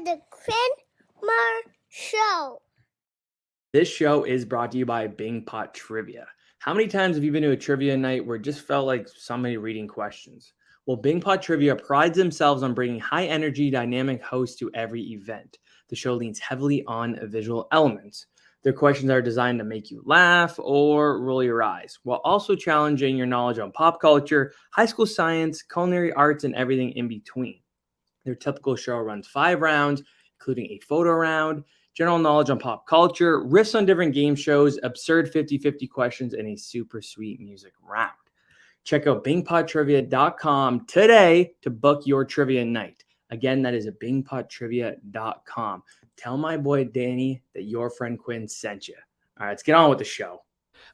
the Quinn Marr Show. This show is brought to you by Bing Pot Trivia. How many times have you been to a trivia night where it just felt like somebody reading questions? Well, Bing Pot Trivia prides themselves on bringing high-energy, dynamic hosts to every event. The show leans heavily on visual elements. Their questions are designed to make you laugh or roll your eyes, while also challenging your knowledge on pop culture, high school science, culinary arts, and everything in between. Their typical show runs 5 rounds, including a photo round, general knowledge on pop culture, riffs on different game shows, absurd 50-50 questions, and a super sweet music round. Check out bingpottrivia.com today to book your trivia night. Again, that is at bingpottrivia.com. Tell my boy Danny that your friend Quinn sent you. All right, let's get on with the show.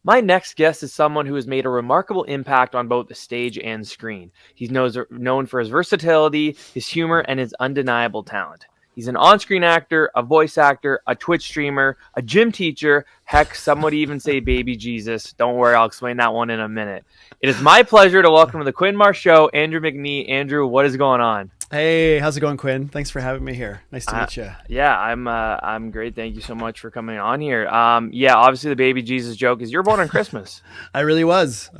My next guest is someone who has made a remarkable impact on both the stage and screen. He's known for his versatility, his humor, and his undeniable talent. He's an on-screen actor, a voice actor, a Twitch streamer, a gym teacher. Heck, some would even say baby Jesus. Don't worry, I'll explain that one in a minute. It is my pleasure to welcome to the Quinn Marr Show, Andrew McNee. Andrew, what is going on? Hey, how's it going, Quinn? Thanks for having me here. Nice to meet you. Yeah, I'm great. Thank you so much for coming on here. Yeah, obviously the baby Jesus joke is you're born on Christmas. I really was.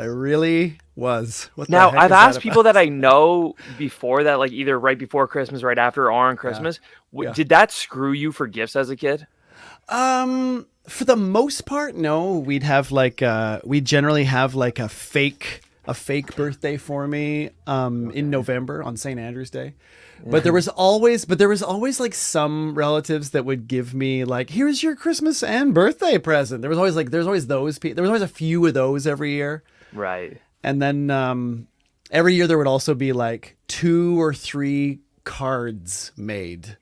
What now, I've asked people that I know before that, like either right before Christmas, right after, or on Christmas. Yeah. Did that screw you for gifts as a kid? For the most part, no. We'd generally have like a fake birthday for me in November on St. Andrew's Day. Yeah. But there was always like some relatives that would give me like, here's your Christmas and birthday present. There's always those people. There was always a few of those every year. Right. And then every year there would also be like 2 or 3 cards made,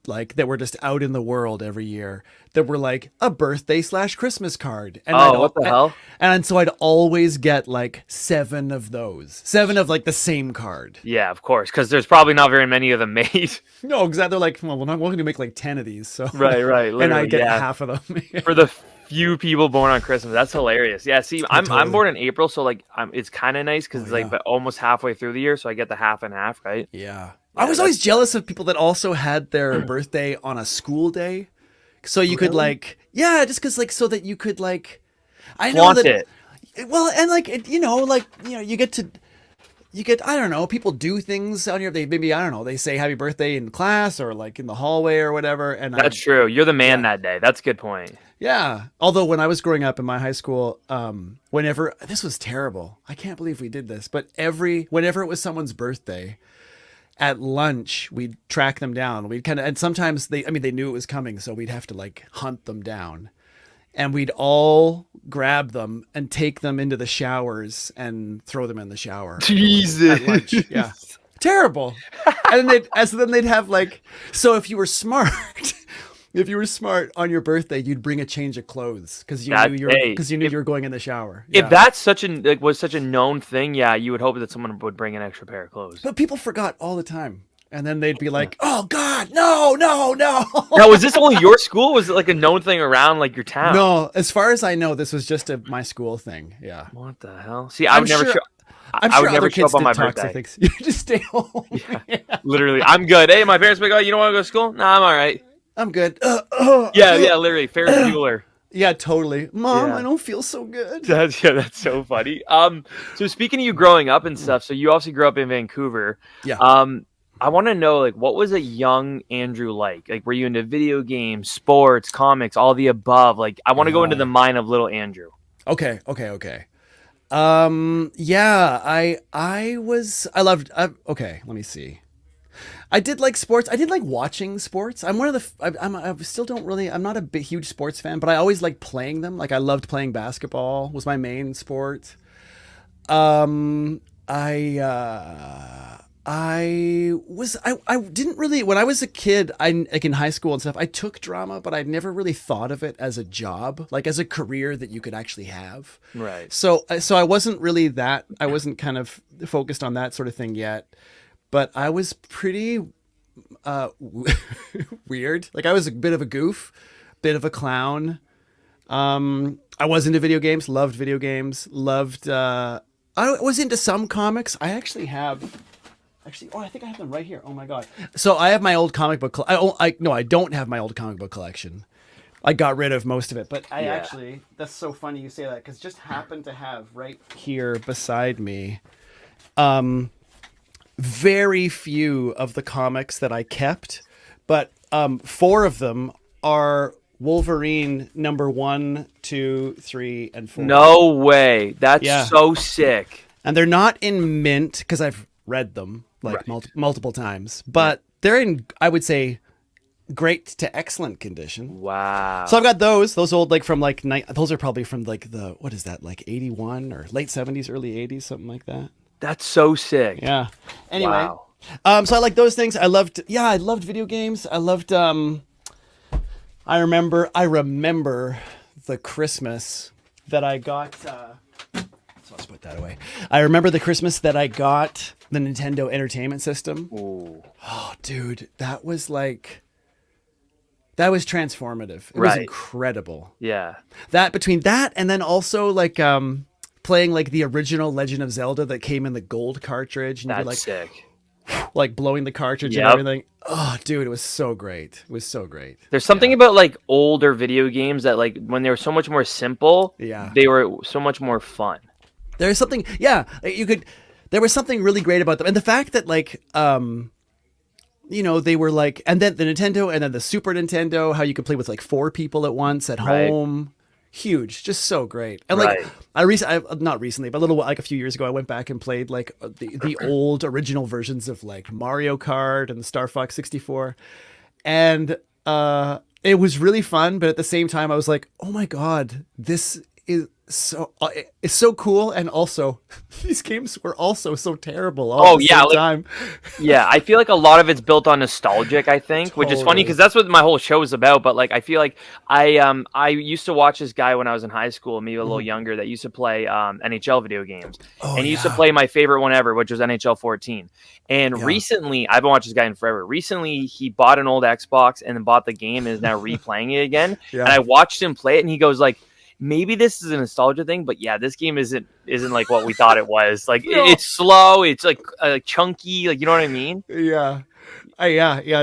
like that were just out in the world every year that were like a birthday / Christmas card. And what the hell? And so I'd always get like 7 of those, 7 of like the same card. Yeah, of course, because there's probably not very many of them made. No, exactly. They're like, well, we're going to make like 10 of these. So right. And I get half of them. For the few people born on Christmas. That's hilarious. Yeah, see, I'm born in April, so like it's kind of nice because it's like almost halfway through the year, so I get the half and half, right? Yeah. I was always jealous of people that also had their birthday on a school day. So you could like, just because like, so that you could like, I know flaunt that, it. Well, and like, you get, I don't know, people do things on your, they say happy birthday in class or like in the hallway or whatever. And that's true. You're the man that day. That's a good point. Yeah. Although when I was growing up in my high school, this was terrible. I can't believe we did this, but whenever it was someone's birthday, at lunch, we'd track them down. And sometimes they knew it was coming, so we'd have to like hunt them down. And we'd all grab them and take them into the showers and throw them in the shower. Jesus. At lunch. Yeah. Terrible. And then they'd have like, so if you were smart, on your birthday, you'd bring a change of clothes because you knew you were going in the shower. Yeah. If that's was such a known thing, you would hope that someone would bring an extra pair of clothes. But people forgot all the time. And then they'd be like, oh God, no. Now, was this only your school? Was it like a known thing around like your town? No, as far as I know, this was just my school thing. Yeah. What the hell? See, I would never show up on my birthday. Toxic. You just stay home. Yeah. Literally, I'm good. Hey, my parents be like, oh, you don't want to go to school? Nah, I'm all right. I'm good. Literally. Ferris Bueller. Yeah, totally. Mom, I don't feel so good. That's so funny. So speaking of you growing up and stuff, so you obviously grew up in Vancouver. Yeah. I want to know, like, what was a young Andrew like? Like, were you into video games, sports, comics, all the above? Like, I want to go into the mind of little Andrew. Okay. Let me see. I did like sports. I did like watching sports. I'm not a huge sports fan, but I always liked playing them. Like I loved playing basketball was my main sport. I didn't really, when I was a kid, like in high school and stuff, I took drama, but I never really thought of it as a job, like as a career that you could actually have. Right. So I wasn't really I wasn't kind of focused on that sort of thing yet. But I was pretty weird. Like I was a bit of a goof, bit of a clown. I was into video games, loved video games, I was into some comics. I actually have Actually, I think I have them right here. Oh my god! So I have my old comic book. I don't have my old comic book collection. I got rid of most of it, but I actually. That's so funny you say that because just happened to have right here beside me, very few of the comics that I kept, but 4 of them are Wolverine number 1, 2, 3, and 4. No way. That's so sick. And they're not in mint because I've read them like multiple times, but they're in, I would say, great to excellent condition. Wow. So I've got those old, like from like those are probably from like what is that, like 81 or late 70s, early 80s, something like that. That's so sick. Yeah. Anyway, wow. So I like those things. I loved video games. I loved I remember the Christmas that I got so let's put that away. I remember the Christmas that I got the Nintendo Entertainment System. Ooh. Oh, dude, that was transformative. It was incredible. Yeah. That between that and then also like playing like the original Legend of Zelda that came in the gold cartridge, and that's you're like sick. Like blowing the cartridge and everything. Oh, dude, it was so great. It was so great. There's something about like older video games that like when they were so much more simple, they were so much more fun. There's something, there was something really great about them. And the fact that like, they were like, and then the Nintendo and then the Super Nintendo, how you could play with like 4 people at once at home. Huge, just so great. And like not recently, but a few years ago, I went back and played like the old original versions of like Mario Kart and the Star Fox 64, and it was really fun. But at the same time, I was like, oh my god, this is it's so cool, and also these games were also so terrible all at the same time. Yeah, I feel like a lot of it's built on nostalgic, I think, which is funny because that's what my whole show is about. But like, I feel like I used to watch this guy when I was in high school, maybe a little younger, that used to play NHL video games, and he used to play my favorite one ever, which was NHL 14. And recently, I've been watching this guy in forever. Recently, he bought an old Xbox and then bought the game and is now replaying it again. And I watched him play it, and he goes like, maybe this is a nostalgia thing, but yeah, this game isn't like what we thought it was. Like it's slow, it's like chunky, like, you know what I mean? Yeah,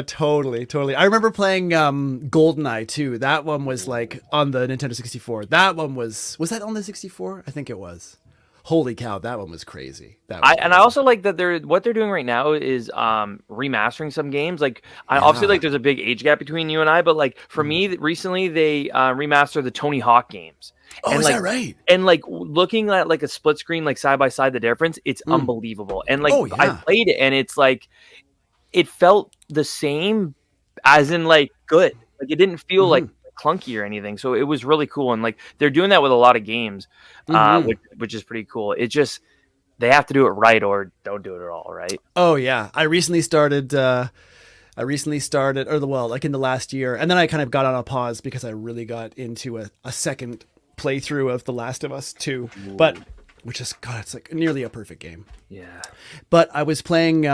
totally. I remember playing GoldenEye too. That one was like on the Nintendo 64. That one was that on the 64? I think it was. Holy cow, that one was crazy. I also like that what they're doing right now is remastering some games. Like obviously, like there's a big age gap between you and I, but like for me, recently they remastered the Tony Hawk games. Oh, and is like, that right? And like looking at like a split screen, like side by side, the difference, it's unbelievable. And like I played it, and it's like it felt the same, as in like good. Like it didn't feel like clunky or anything, so it was really cool. And like they're doing that with a lot of games, which is pretty cool. It just, they have to do it right or don't do it at all, right? Oh yeah, I recently started like in the last year, and then I kind of got on a pause because I really got into a second playthrough of The Last of Us 2. But which is, God, it's like nearly a perfect game. Yeah. But I was playing,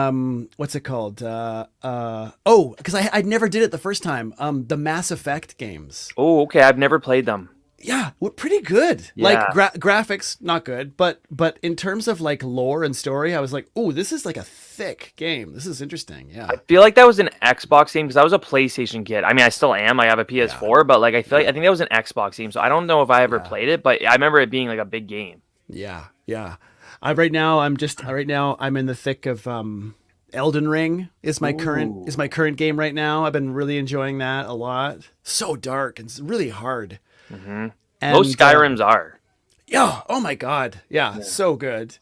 what's it called? Because I never did it the first time. The Mass Effect games. Oh, okay. I've never played them. Yeah, pretty good. Yeah. Like graphics, not good, but in terms of like lore and story, I was like, oh, this is like a thick game. This is interesting. Yeah. I feel like that was an Xbox game because I was a PlayStation kid. I mean, I still am. I have a PS4, but like I think that was an Xbox game. So I don't know if I ever played it, but I remember it being like a big game. Yeah. Right now I'm in the thick of Elden Ring is my current game right now. I've been really enjoying that a lot. So dark and it's really hard. Mm-hmm. And most Skyrims are. Yeah. Oh my God. Yeah. So good.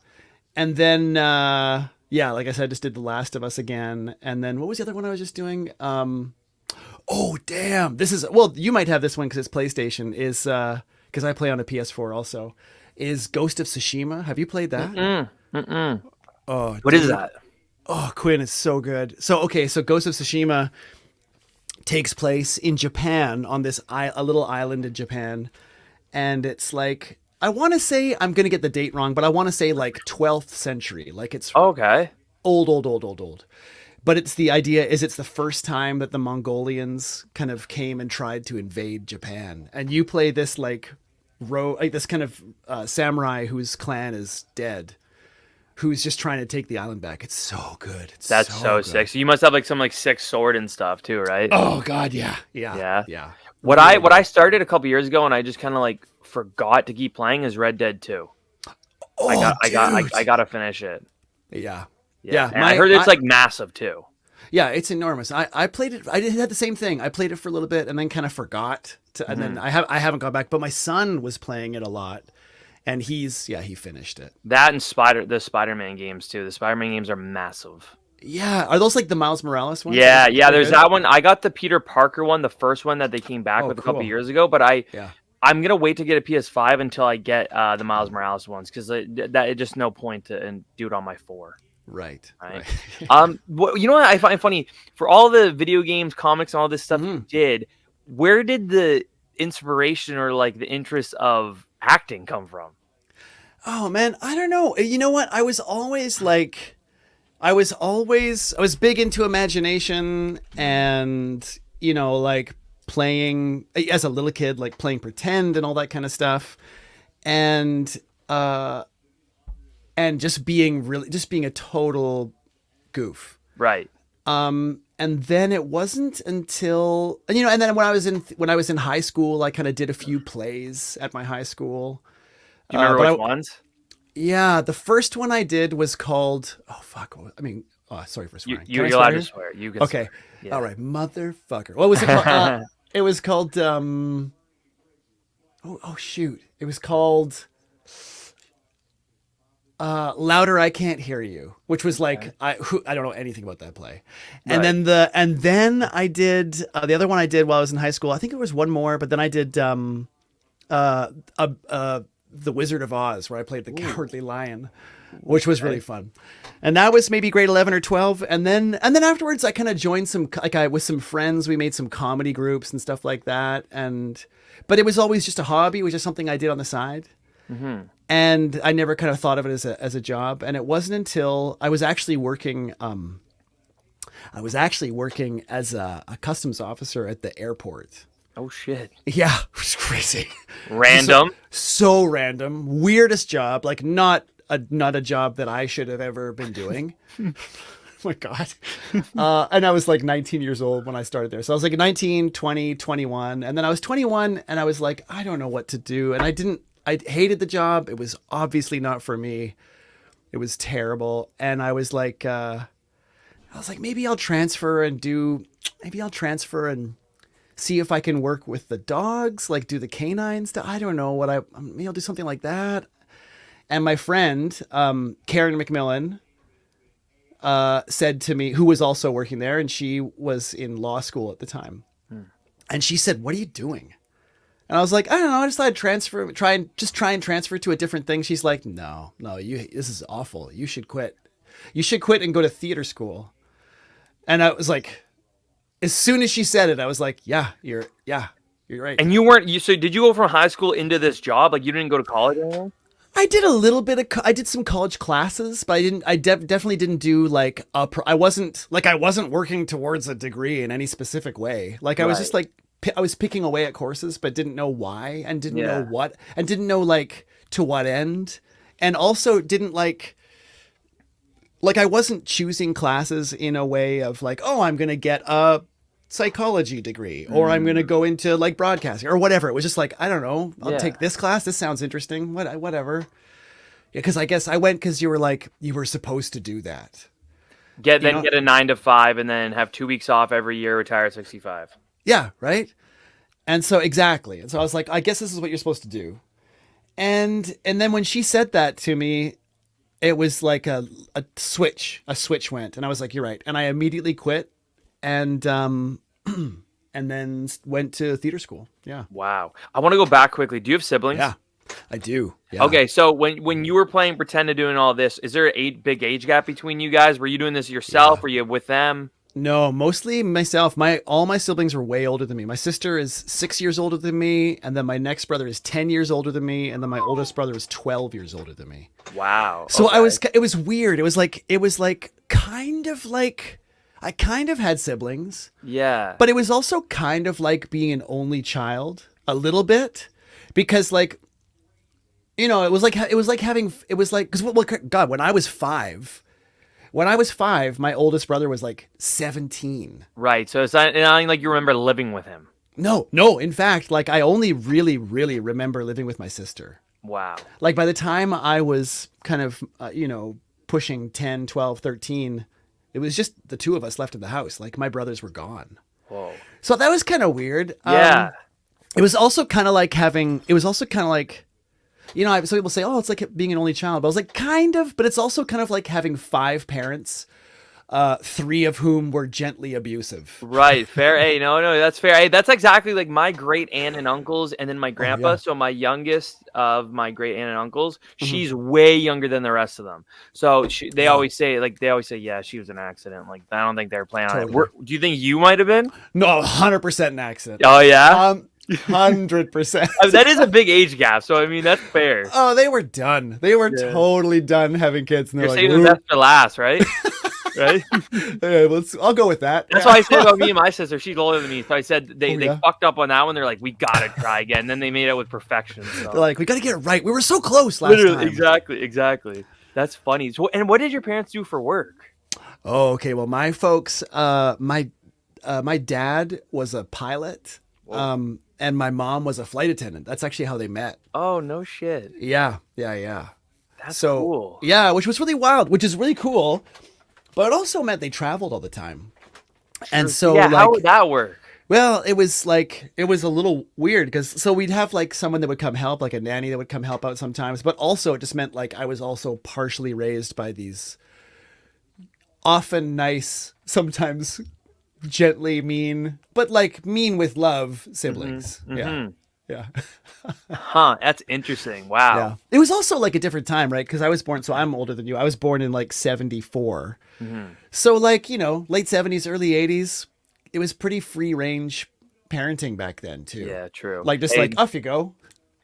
And then like I said, I just did The Last of Us again. And then what was the other one I was just doing? Oh damn! You might have this one because it's PlayStation. Is because I play on a PS4 also. Is Ghost of Tsushima? Have you played that? Oh, what is that? Oh, Quinn, it's so good. So Ghost of Tsushima takes place in Japan on a little island in Japan, and it's like, I want to say, I'm gonna get the date wrong, but I want to say like 12th century. Like it's old. But it's the idea is it's the first time that the Mongolians kind of came and tried to invade Japan, and you play this like this kind of samurai whose clan is dead, who's just trying to take the island back. It's so good. That's so good. sick. So you must have like some like sick sword and stuff too, right? Oh God, yeah. What I started a couple years ago and I just kind of like forgot to keep playing is Red Dead 2. Oh, I gotta finish it. Yeah. And I heard it's like massive too. Yeah, it's enormous. I played it. I had the same thing. I played it for a little bit and then kind of forgot to, and then I haven't gone back. But my son was playing it a lot, and he finished it. That and the Spider-Man games too. The Spider-Man games are massive. Yeah, are those like the Miles Morales ones? Yeah. There's that one. I got the Peter Parker one, the first one that they came back with a couple years ago. But I'm gonna wait to get a PS5 until I get the Miles Morales ones because that just no point to do it on my 4. Right. You know what I find funny? For all the video games, comics, and all this stuff you did, where did the inspiration or like the interest of acting come from? Oh man, I don't know. You know what? I was big into imagination and, you know, like playing as a little kid, like playing pretend and all that kind of stuff. And just being a total goof. Right. And then it wasn't until, you know, and then when I was in high school, I kind of did a few plays at my high school. Do you remember which ones? Yeah, the first one I did was called, sorry for swearing. You're allowed to swear. You can okay. Swear. Yeah. All right, motherfucker. What was it called? It was called, shoot. It was called Louder I Can't Hear You, which was like, I don't know anything about that play. And then I did, the other one I did while I was in high school, I think it was one more, but then I did The Wizard of Oz, where I played the Cowardly Lion, which was really fun. And that was maybe grade 11 or 12. And then afterwards I kind of joined with some friends, we made some comedy groups and stuff like that. But it was always just a hobby. It was just something I did on the side. Mm-hmm. And I never kind of thought of it as a job. And it wasn't until I was actually working as a customs officer at the airport. Oh shit. Yeah, it was crazy. Random. So random. Weirdest job. Like not a job that I should have ever been doing. Oh my God. And I was like 19 years old when I started there. So I was like 19, 20, 21. And then I was 21 and I was like, I don't know what to do. And I hated the job. It was obviously not for me. It was terrible. And I was like, maybe I'll transfer and see if I can work with the dogs, like do the canines. I don't know maybe I'll do something like that. And my friend, Karen McMillan, said to me, who was also working there, and she was in law school at the time. And she said, "What are you doing?" And I was like, "I don't know. I just thought I'd try and transfer to a different thing." She's like, No, this is awful. You should quit. You should quit and go to theater school. And I was like, as soon as she said it, I was like, you're right. And so did you go from high school into this job? Like you didn't go to college or anything? I did a little bit I did some college classes, but I definitely didn't do like I wasn't working towards a degree in any specific way. Like I was just like, I was picking away at courses, but didn't know why and didn't know what, and didn't know like to what end. And also didn't like I wasn't choosing classes in a way of like, oh, I'm going to get a psychology degree or I'm going to go into like broadcasting or whatever. It was just like, I don't know, I'll take this class. This sounds interesting. Whatever. Yeah, because I guess I went because you were supposed to do that. Get a 9 to 5 and then have 2 weeks off every year, retire at 65. Yeah, right. And so exactly. And so I was like, I guess this is what you're supposed to do. And then when she said that to me, it was like a switch went, and I was like, you're right. And I immediately quit and then went to theater school. Yeah. Wow. I want to go back quickly. Do you have siblings? Yeah, I do. Yeah. Okay. So when you were playing pretend and doing all this, is there a big age gap between you guys? Were you doing this yourself? Yeah. Were you with them? No, mostly myself. All my siblings are way older than me. My sister is 6 years older than me, and then my next brother is 10 years older than me, and then my oldest brother is 12 years older than me. Wow. So okay. It was weird. It was like kind of like I kind of had siblings. Yeah. But it was also kind of like being an only child a little bit, because like you know, it was like because God, when I was five, my oldest brother was like 17. Right. So it's not like you remember living with him. No. In fact, like I only really, really remember living with my sister. Wow. Like by the time I was kind of, pushing 10, 12, 13, it was just the two of us left in the house. Like my brothers were gone. Whoa. So that was kind of weird. Yeah. It was also kind of like some people say, oh, it's like being an only child. But I was like, kind of, but it's also kind of like having 5 parents, 3 of whom were gently abusive. Right. Fair. Hey, no, that's fair. Hey, that's exactly like my great aunt and uncles, and then my grandpa. yeah. So my youngest of my great aunt and uncles, she's way younger than the rest of them. So they always say, yeah, she was an accident. Like, I don't think they were planning on Totally. it. Do you think you might have been? No, 100% an accident. Oh, yeah? 100%. That is a big age gap. So, I mean, that's fair. Oh, they were done. They were totally done having kids. And You're they're saving the best for last, right? Right? Yeah, I'll go with that. That's why I said about me and my sister. She's older than me, so I said they fucked up on that one. They're like, we gotta try again. And then they made it with perfection. So. They're like, we gotta get it right. We were so close last time. Exactly. That's funny. So, and what did your parents do for work? Oh, okay. Well, my folks, my dad was a pilot, and my mom was a flight attendant. That's actually how they met. Oh, no shit. Yeah. That's cool. Yeah, which was really wild, which is really cool. But it also meant they traveled all the time. And so how would that work? Well, it was a little weird because we'd have like someone that would come help, like a nanny that would come help out sometimes. But also it just meant like I was also partially raised by these often nice, sometimes gently mean, but like mean with love siblings. Yeah. Huh. That's interesting. Wow. Yeah. It was also like a different time, right? Because I was born, so I'm older than you. I was born in like 74. So like, late 70s, early 80s, it was pretty free range parenting back then too. Yeah, true. Like just like off you go.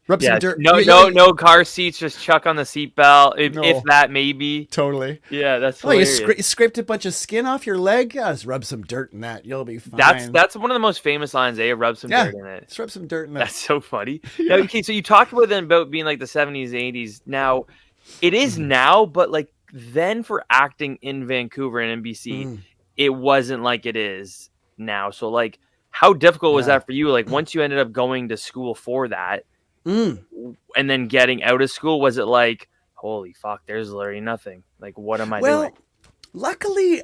Rub some dirt. No car seats, just chuck on the seatbelt. If that, maybe. Totally. Yeah, that's hilarious. hilarious. You scraped a bunch of skin off your leg? Just rub some dirt in that. You'll be fine. That's one of the most famous lines. Rub some dirt in it. Just rub some dirt in that. That's so funny. Now, okay, so you talked about being like the 70s, 80s. Now, it is now, but like then for acting in Vancouver and NBC, it wasn't like it is now. So like, how difficult was that for you? Like once you ended up going to school for that, and then getting out of school, was it like, holy fuck, there's literally nothing. Like, what am I doing? Luckily,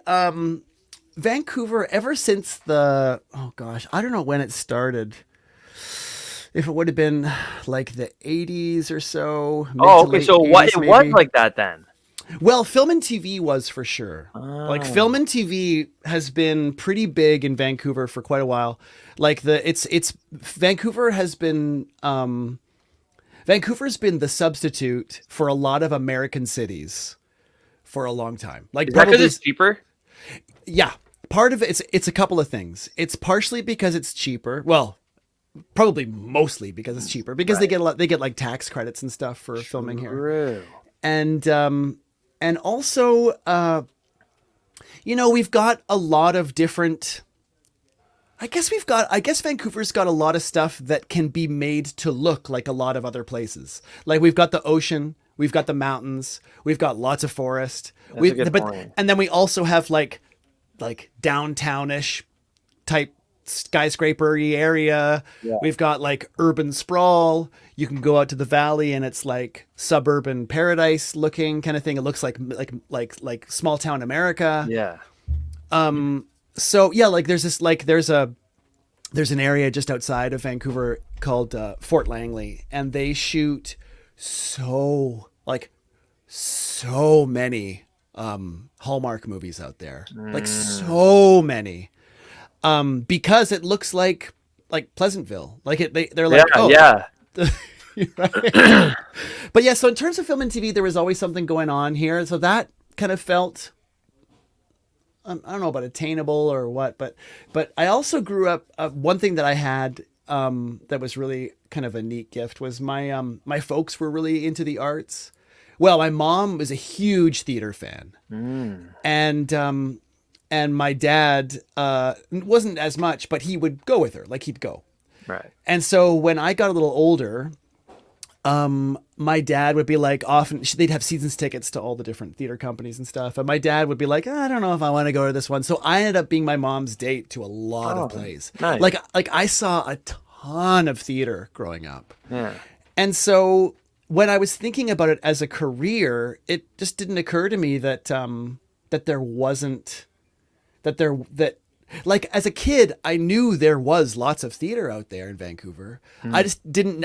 Vancouver, ever since I don't know when it started. If it would have been like the 80s or so. Oh, okay. So it was like that then? Well, film and TV was for sure. Like film and TV has been pretty big in Vancouver for quite a while. Like Vancouver's been the substitute for a lot of American cities for a long time. Like is that because it's cheaper? Yeah, part of it's a couple of things. It's partially because it's cheaper. Well, probably mostly because it's cheaper because they get like tax credits and stuff for filming here. And also, we've got a lot of different. I guess Vancouver's got a lot of stuff that can be made to look like a lot of other places. Like we've got the ocean, we've got the mountains, we've got lots of forest. That's a good point. And then we also have like downtownish type skyscraper-y area. Yeah. We've got like urban sprawl. You can go out to the valley and it's like suburban paradise looking kind of thing. It looks like small town America. Yeah. So yeah, like there's an area just outside of Vancouver called Fort Langley, and they shoot so many Hallmark movies out there, like so many, because it looks like Pleasantville, like they're like yeah. But yeah, so in terms of film and TV, there was always something going on here, so that kind of felt. I don't know about attainable or what, but I also grew up. One thing that I had that was really kind of a neat gift was my folks were really into the arts. Well, my mom was a huge theater fan, and my dad wasn't as much, but he would go with her. Like he'd go. Right. And so when I got a little older, my dad would be like, often they'd have seasons tickets to all the different theater companies and stuff. And my dad would be like, I don't know if I want to go to this one. So I ended up being my mom's date to a lot of plays. Nice. Like I saw a ton of theater growing up. Yeah. And so when I was thinking about it as a career, it just didn't occur to me that like as a kid, I knew there was lots of theater out there in Vancouver. I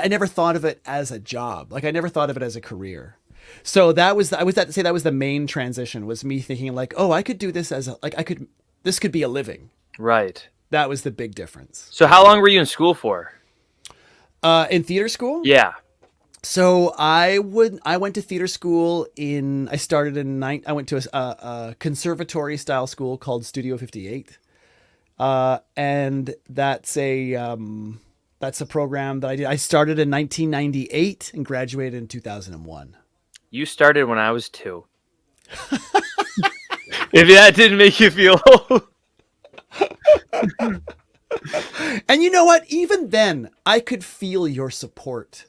never thought of it as a job. Like I never thought of it as a career. So that was the main transition, was me thinking like, oh, I could do this this could be a living. Right. That was the big difference. So how long were you in school for? In theater school? Yeah. So I went to theater school I went to a conservatory style school called Studio 58. And that's a program that I did. I started in 1998 and graduated in 2001. You started when I was 2. If that didn't make you feel old. And you know what? Even then, I could feel your support.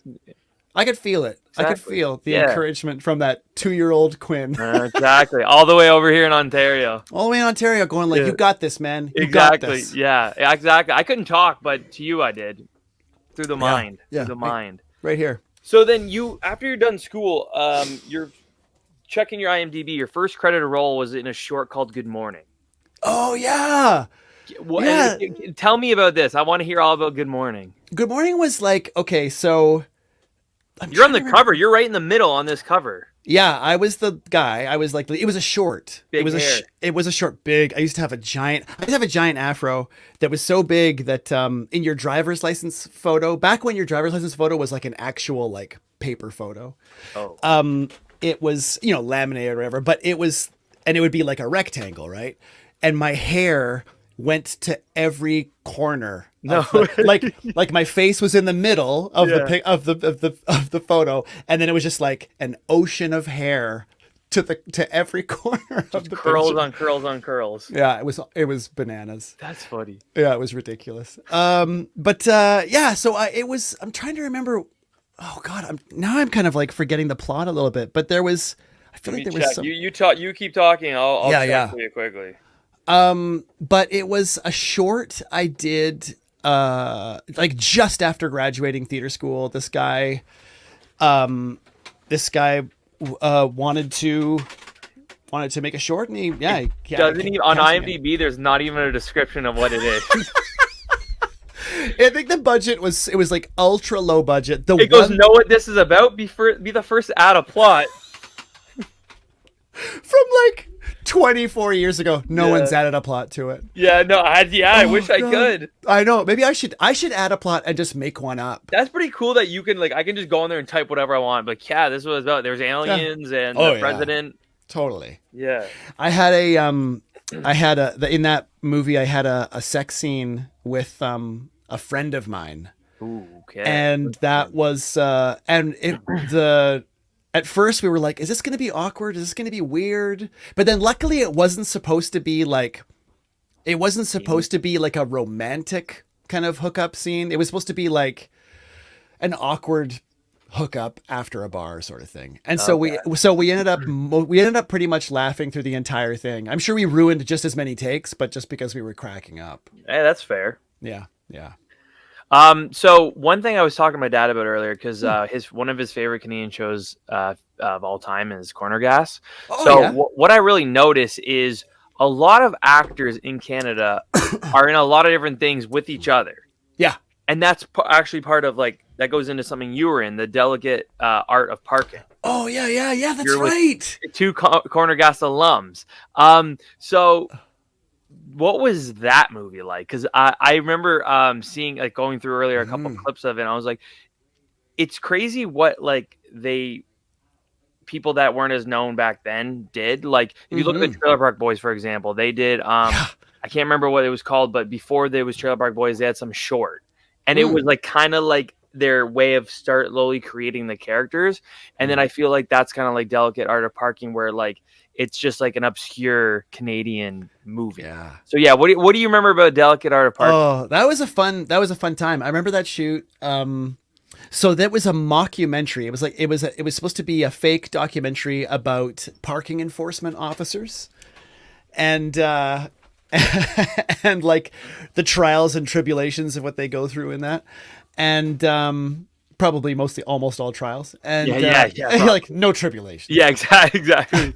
I could feel it. Exactly. I could feel the encouragement from that 2-year-old Quinn. Exactly. All the way over here in Ontario. All the way in Ontario going like, you got this, man. You Exactly. got this. Yeah, exactly. I couldn't talk, but to you I did. Through the mind. Yeah. Through the mind. Right here. So then after you're done school, you're checking your IMDb. Your first credited role was in a short called Good Morning. Oh, yeah. Yeah. Tell me about this. I want to hear all about Good Morning. Good Morning was like, okay, so... You're on the cover. You're right in the middle on this cover. Yeah, I was the guy. I was like, it was a short. Big it was hair. It was a short, big. I used to have a giant afro that was so big that in your driver's license photo, back when your driver's license photo was like an actual like paper photo. Oh. It was, laminated or whatever, but it would be like a rectangle, right? And my hair went to every corner. Like my face was in the middle of the photo, and then it was just like an ocean of hair to every corner of the curls picture. on curls on curls. Yeah, it was bananas. That's funny. Yeah, it was ridiculous. So I'm trying to remember. Oh God, I'm kind of like forgetting the plot a little bit, but I feel like there was some. You keep talking. I'll check for you quickly. But it was a short I did like just after graduating theater school. This guy wanted to make a short, and he doesn't even on IMDb. There's not even a description of what it is. I think the budget was like ultra low budget. It goes, know what this is about? Be the first to add a plot. From like 24 years ago, no one's added a plot to it. Yeah, no, I wish I could. I know. Maybe I should add a plot and just make one up. That's pretty cool that you can I can just go in there and type whatever I want. But yeah, this was about there's aliens and the president. Totally. Yeah. I had in that movie I had a sex scene with a friend of mine. Ooh, okay. And that was at first we were like, is this going to be awkward? Is this going to be weird? But then luckily it wasn't supposed to be like a romantic kind of hookup scene. It was supposed to be like an awkward hookup after a bar sort of thing. And so we ended up pretty much laughing through the entire thing. I'm sure we ruined just as many takes, but just because we were cracking up. Hey, that's fair. Yeah. Yeah. So one thing I was talking to my dad about earlier, because one of his favorite Canadian shows of all time is Corner Gas. What I really notice is a lot of actors in Canada are in a lot of different things with each other. Yeah. And that's actually part of that goes into something you were in, the delicate art of parking. Oh yeah. That's You're right. Two Corner Gas alums. So what was that movie like? Because I remember seeing going through earlier a couple clips of it, and I was like, it's crazy what people that weren't as known back then did. Like if you look at the Trailer Park Boys, for example, they did I can't remember what it was called, but before there was Trailer Park Boys, they had some short, and it was kind of like their way of slowly creating the characters. And then I feel like that's kind of like Delicate Art of Parking, where it's just like an obscure Canadian movie. Yeah. So yeah, what do you remember about Delicate Art of Parking? Oh, that was a fun time. I remember that shoot. So that was a mockumentary. It was like it was supposed to be a fake documentary about parking enforcement officers, and and like the trials and tribulations of what they go through in that, and probably almost all trials, and like no tribulation. Yeah, exactly.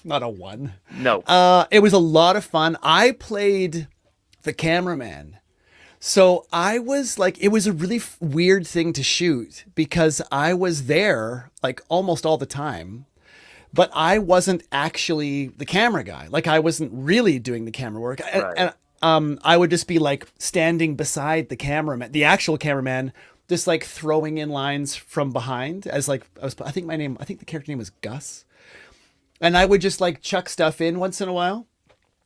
Not a one. No. It was a lot of fun. I played the cameraman. So I was like, it was a really weird thing to shoot because I was there like almost all the time, but I wasn't actually the camera guy. Like I wasn't really doing the camera work. Right. And I would just be like standing beside the cameraman, the actual cameraman, just like throwing in lines from behind as like, I think the character name was Gus. And I would just like chuck stuff in once in a while.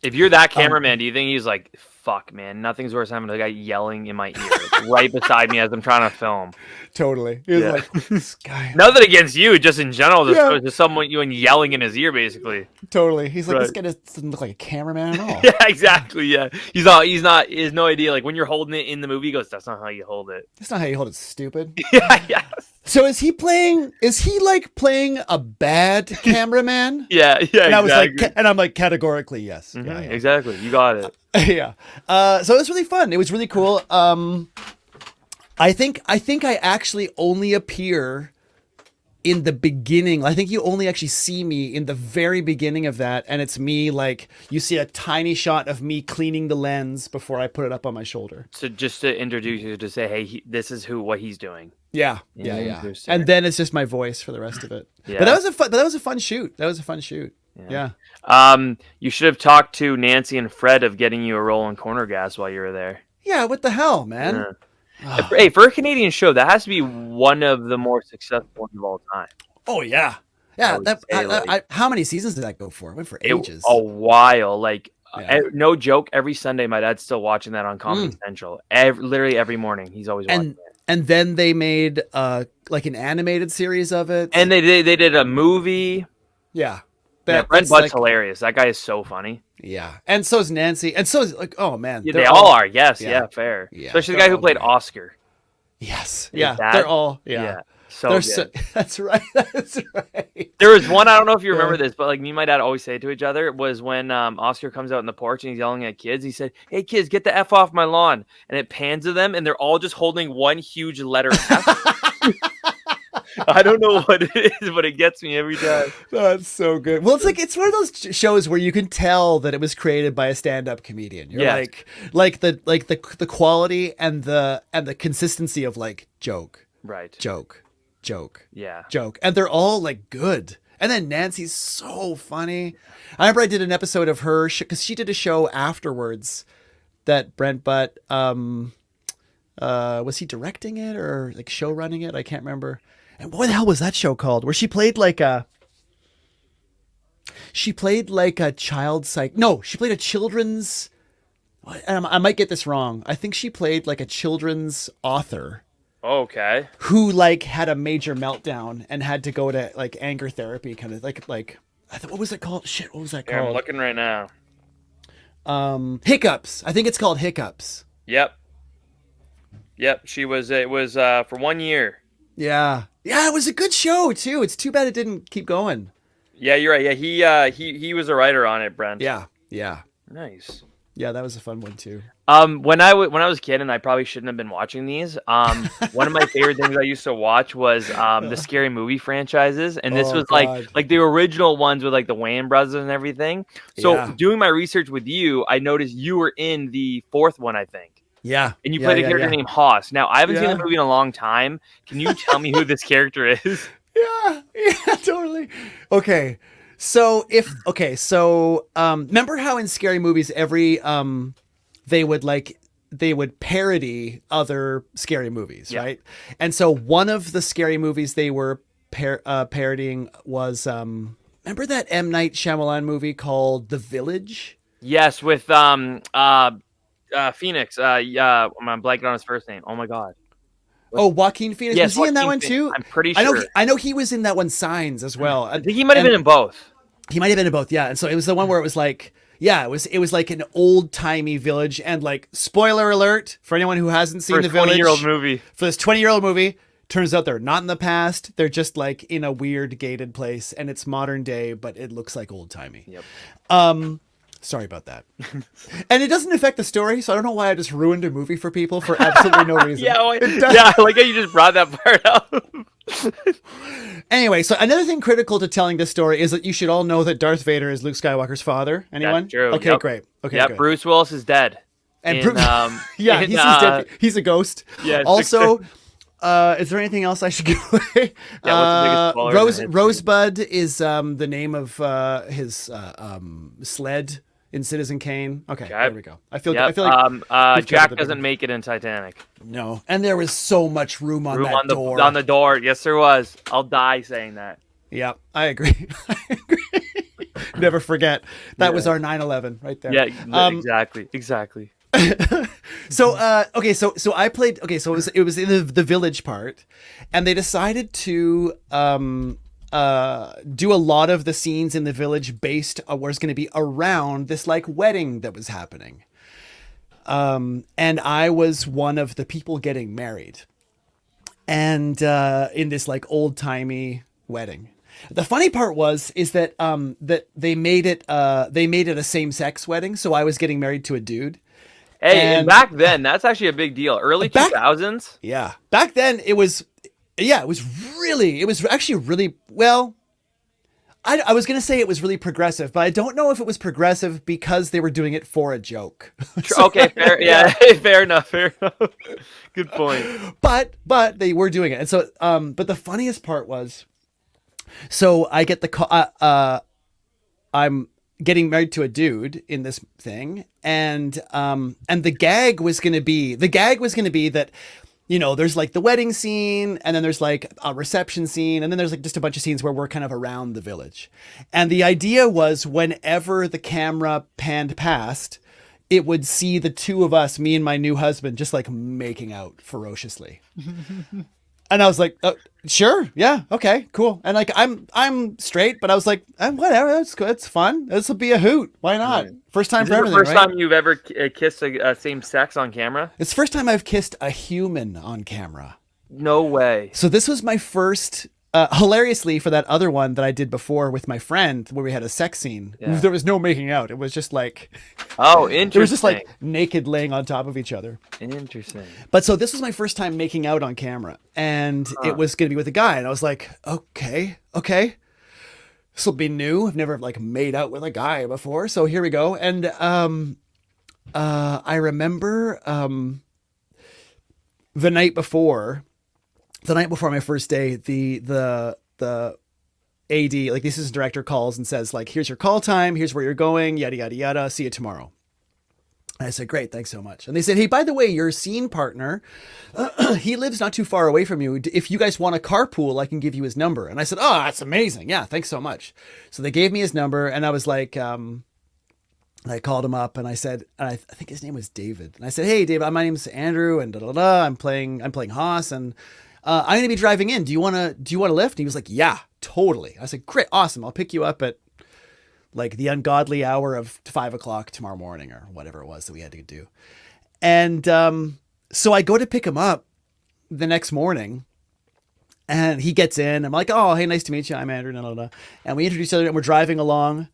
If you're that cameraman, do you think he's like, fuck, man, nothing's worse than having a guy yelling in my ear right beside me as I'm trying to film? Totally. He was like, this guy. Nothing against you, just in general, just someone yelling in his ear, basically. Totally. He's like, Right. This guy doesn't look like a cameraman at all. Yeah, exactly. Yeah, he has no idea. Like when you're holding it in the movie, he goes, "That's not how you hold it." That's not how you hold it, stupid. Yeah. So is he like playing a bad cameraman? Yeah. And I was exactly. like, and I'm like, categorically, yes. Mhm, Yeah. Exactly. You got it. Yeah. So it was really fun. It was really cool. I think I actually only appear in the beginning. I think you only actually see me in the very beginning of that, and it's me like you see a tiny shot of me cleaning the lens before I put it up on my shoulder. So just to introduce you, to say, hey, this is what he's doing. Yeah. Interesting. And then it's just my voice for the rest of it. Yeah. But that was a fun shoot. Yeah. You should have talked to Nancy and Fred of getting you a roll in Corner Gas while you were there. Yeah, what the hell, man? Yeah. Hey, for a Canadian show, that has to be one of the more successful ones of all time. Oh yeah. Yeah, I would say, how many seasons did that go for? It went for ages. A while. Like, Yeah. no joke, every Sunday my dad's still watching that on Comedy Central. Literally every morning he's always watching it. And then they made like an animated series of it. And they did a movie. Yeah. Brent That's Butt's like, hilarious. That guy is so funny. yeah. And so is Nancy. And so is like, oh man. Yeah, they're they all are. Yes. yeah. Yeah. Fair. Yeah, Especially the they're guy who all played great. Oscar. Yes. His Yeah. dad. They're all yeah. So They're good. that's right. That's right. There was one, I don't know if you remember this, but like me and my dad always say to each other, was when Oscar comes out in the porch and he's yelling at kids. He said, "Hey kids, get the F off my lawn." And it pans to them and they're all just holding one huge letter F. I don't know what it is, but it gets me every time. That's so good. Well, it's one of those shows where you can tell that it was created by a stand-up comedian. You're Yeah. like the quality and the consistency of like joke, Right. joke, Yeah. joke, and they're all like good. And then Nancy's so funny. I remember I did an episode of her because she did a show afterwards that Brent Butt was he directing it or like show running it? I can't remember. And what the hell was that show called? Where she played like a child psych. No, she played a children's. And I might get this wrong. I think she played like a children's author Okay. who like had a major meltdown and had to go to like anger therapy, kind of like what was it called? Shit, what was that Here, I'm called? looking right now. Hiccups. I think it's called Hiccups. Yep. It was for 1 year. Yeah. Yeah, it was a good show too. It's too bad it didn't keep going. Yeah, you're right. Yeah, he was a writer on it, Brent. Yeah. Yeah. Nice. Yeah, that was a fun one too. When I was a kid, and I probably shouldn't have been watching these. One of my favorite things I used to watch was the scary movie franchises, and this was God. like the original ones with like the Wayans brothers and everything. So Yeah. doing my research with you, I noticed you were in the fourth one, I think, Yeah. and you played a character named Hoss. Now I haven't seen Yeah. the movie in a long time. Can you tell me who this character is? Yeah, totally. Okay. So remember how in scary movies they would parody other scary movies, Yeah. right? And so one of the scary movies they were parodying was remember that M. Night Shyamalan movie called The Village? Yes, with Phoenix. I'm blanking on his first name. Oh my god. Oh, Joaquin Phoenix. Yes, was he in that Joaquin one too? I'm pretty sure. I know he was in that one, Signs, as well. I think he might have been in both. He might have been in both, yeah. And so it was the one where it was like, yeah, it was like an old timey village, and like spoiler alert for anyone who hasn't seen For a The Village. 20-year-old movie. For this 20-year-old movie, Turns out they're not in the past. They're just like in a weird gated place, and it's modern day, but it looks like old timey. Yep. Sorry about that. And it doesn't affect the story, so I don't know why I just ruined a movie for people for absolutely no reason. Yeah, I like how you just brought that part up. Anyway, so another thing critical to telling this story is that you should all know that Darth Vader is Luke Skywalker's father. Anyone? That's true. Okay, Yep. great. Okay, yeah, good. Bruce Willis is dead. And in, yeah, in, he's dead. He's a ghost. Yeah. Also, is there anything else I should give away? Yeah, what's the biggest spoiler in the history? Rosebud is the name of his sled in Citizen Kane. Okay, there we go. I feel like we've Jack covered doesn't make it in Titanic. No, and there was so much room on that door. On the door. Yes, there was. I'll die saying that. Yeah, I agree. Never forget. That was our 9/11 right there. Yeah, exactly. So I played. Okay, so it was in the village part, and they decided to do a lot of the scenes in the village based on where it's going to be around this like wedding that was happening. And I was one of the people getting married, and in this like old timey wedding. The funny part is that that they made it a same sex wedding, so I was getting married to a dude. Hey, and back then, that's actually a big deal. Early 2000s. Yeah, back then it was actually really well. I was going to say it was really progressive, but I don't know if it was progressive because they were doing it for a joke. Okay, fair. Yeah, fair enough. Good point. But they were doing it. And so, but the funniest part was, so I get the call, I'm getting married to a dude in this thing. And the gag was going to be that, you know, there's like the wedding scene, and then there's like a reception scene, and then there's like just a bunch of scenes where we're kind of around the village. And the idea was whenever the camera panned past, it would see the two of us, me and my new husband, just like making out ferociously. And I was like, oh, sure. Yeah. Okay, cool. And like, I'm straight, but I was like, whatever. That's good. It's fun. This will be a hoot. Why not? Right. First time for everything. First time you've ever kissed a same sex on camera? It's the first time I've kissed a human on camera. No way. So this was my first, hilariously, for that other one that I did before with my friend where we had a sex scene. Yeah. There was no making out. It was just like, oh, interesting. It was just like naked laying on top of each other. Interesting. But so this was my first time making out on camera, and it was going to be with a guy. And I was like, okay. This will be new. I've never like made out with a guy before. So here we go. And, I remember, the night before my first day, the AD, like the assistant director, calls and says like, here's your call time. Here's where you're going. Yada, yada, yada. See you tomorrow. And I said, great. Thanks so much. And they said, hey, by the way, your scene partner, he lives not too far away from you. If you guys want a carpool, I can give you his number. And I said, oh, that's amazing. Yeah. Thanks so much. So they gave me his number, and I was like, I called him up and I said, I think his name was David. And I said, hey, David, my name's Andrew, and I'm playing Haas, and I'm going to be driving in. Do you want to lift? And he was like, yeah, totally. I said, great. Awesome. I'll pick you up at like the ungodly hour of 5 o'clock tomorrow morning, or whatever it was that we had to do. And, so I go to pick him up the next morning, and he gets in. I'm like, oh, hey, nice to meet you. I'm Andrew. And we introduce each other, and we're driving along.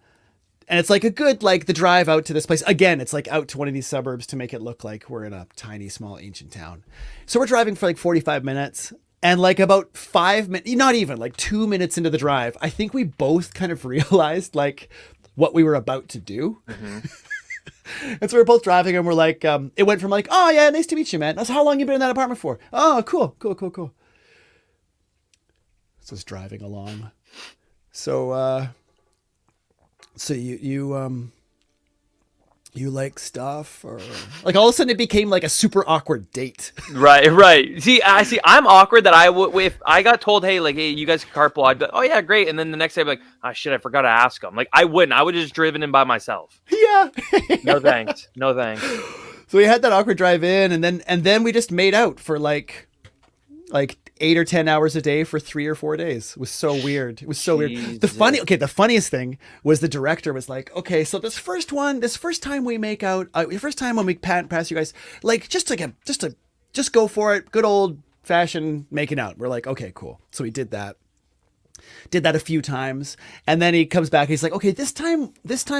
And it's like a good, like the drive out to this place. Again, it's like out to one of these suburbs to make it look like we're in a tiny, small, ancient town. So we're driving for like 45 minutes, and like about 5 minutes, not even like 2 minutes into the drive, I think we both kind of realized like what we were about to do. Mm-hmm. And so we're both driving, and we're like, it went from like, oh yeah, nice to meet you, man. That's how long you been in that apartment for? Oh, cool. So it's driving along. So you like stuff, or like all of a sudden it became like a super awkward date. Right. See, I'm awkward that if I got told, hey, you guys can carpool, I'd be like, oh yeah, great. And then the next day I'd be like, oh shit, I forgot to ask them. Like I would have just driven in by myself. Yeah. No thanks. So we had that awkward drive in, and then we just made out for like 8 or 10 hours a day for 3 or 4 days. It was so weird. Weird. The funniest thing was the director was like, okay, so this first time we make out, the first time when we pass you guys, like just go for it. Good old fashion making out. We're like, okay, cool. So we did that a few times, and then he comes back. He's like, okay, this time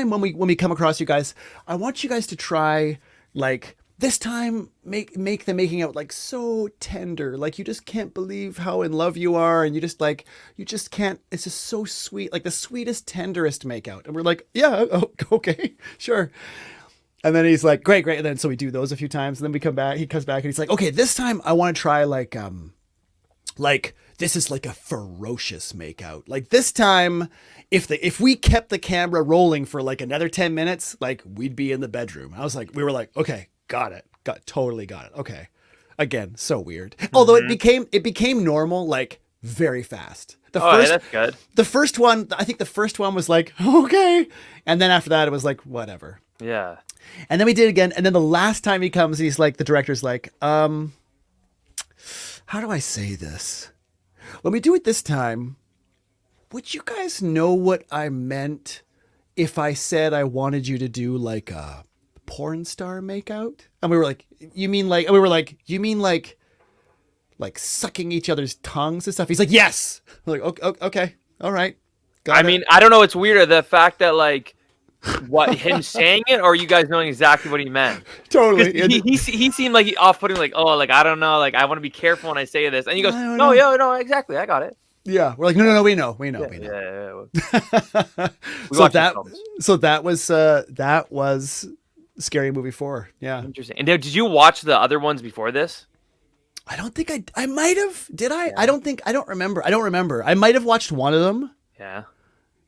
when we come across you guys, I want you guys to try, like, this time make the making out like so tender, like you just can't believe how in love you are, and you just can't. It's just so sweet, like the sweetest, tenderest make out. And we're like, yeah, okay, sure. And then he's like, great. And then so we do those a few times, and then we come back. He comes back and he's like, okay, this time I want to try like this is like a ferocious makeout. Like this time, if we kept the camera rolling for like another 10 minutes, like we'd be in the bedroom. We were like, okay, totally got it. Okay. Again, so weird. Although it became normal, like very fast. That's good. The first one was like, okay. And then after that, it was like, whatever. Yeah. And then we did it again. And then the last time he comes, he's like, the director's like, how do I say this? When we do it this time, would you guys know what I meant if I said I wanted you to do like a porn star makeout? And we were like, you mean like sucking each other's tongues and stuff? He's like, yes. We're like, okay. All right. I mean, I don't know. It's weirder. The fact that like, what, him saying it, or you guys knowing exactly what he meant? Totally. He seemed like off-putting, like, oh, like, I don't know, like, I want to be careful when I say this. And he goes, no, exactly, I got it. Yeah, we're like, no, we know. Yeah. So that was Scary Movie 4. Yeah. Interesting. And did you watch the other ones before this? I don't think I might have. Did I? Yeah. I don't remember. I might have watched one of them. Yeah.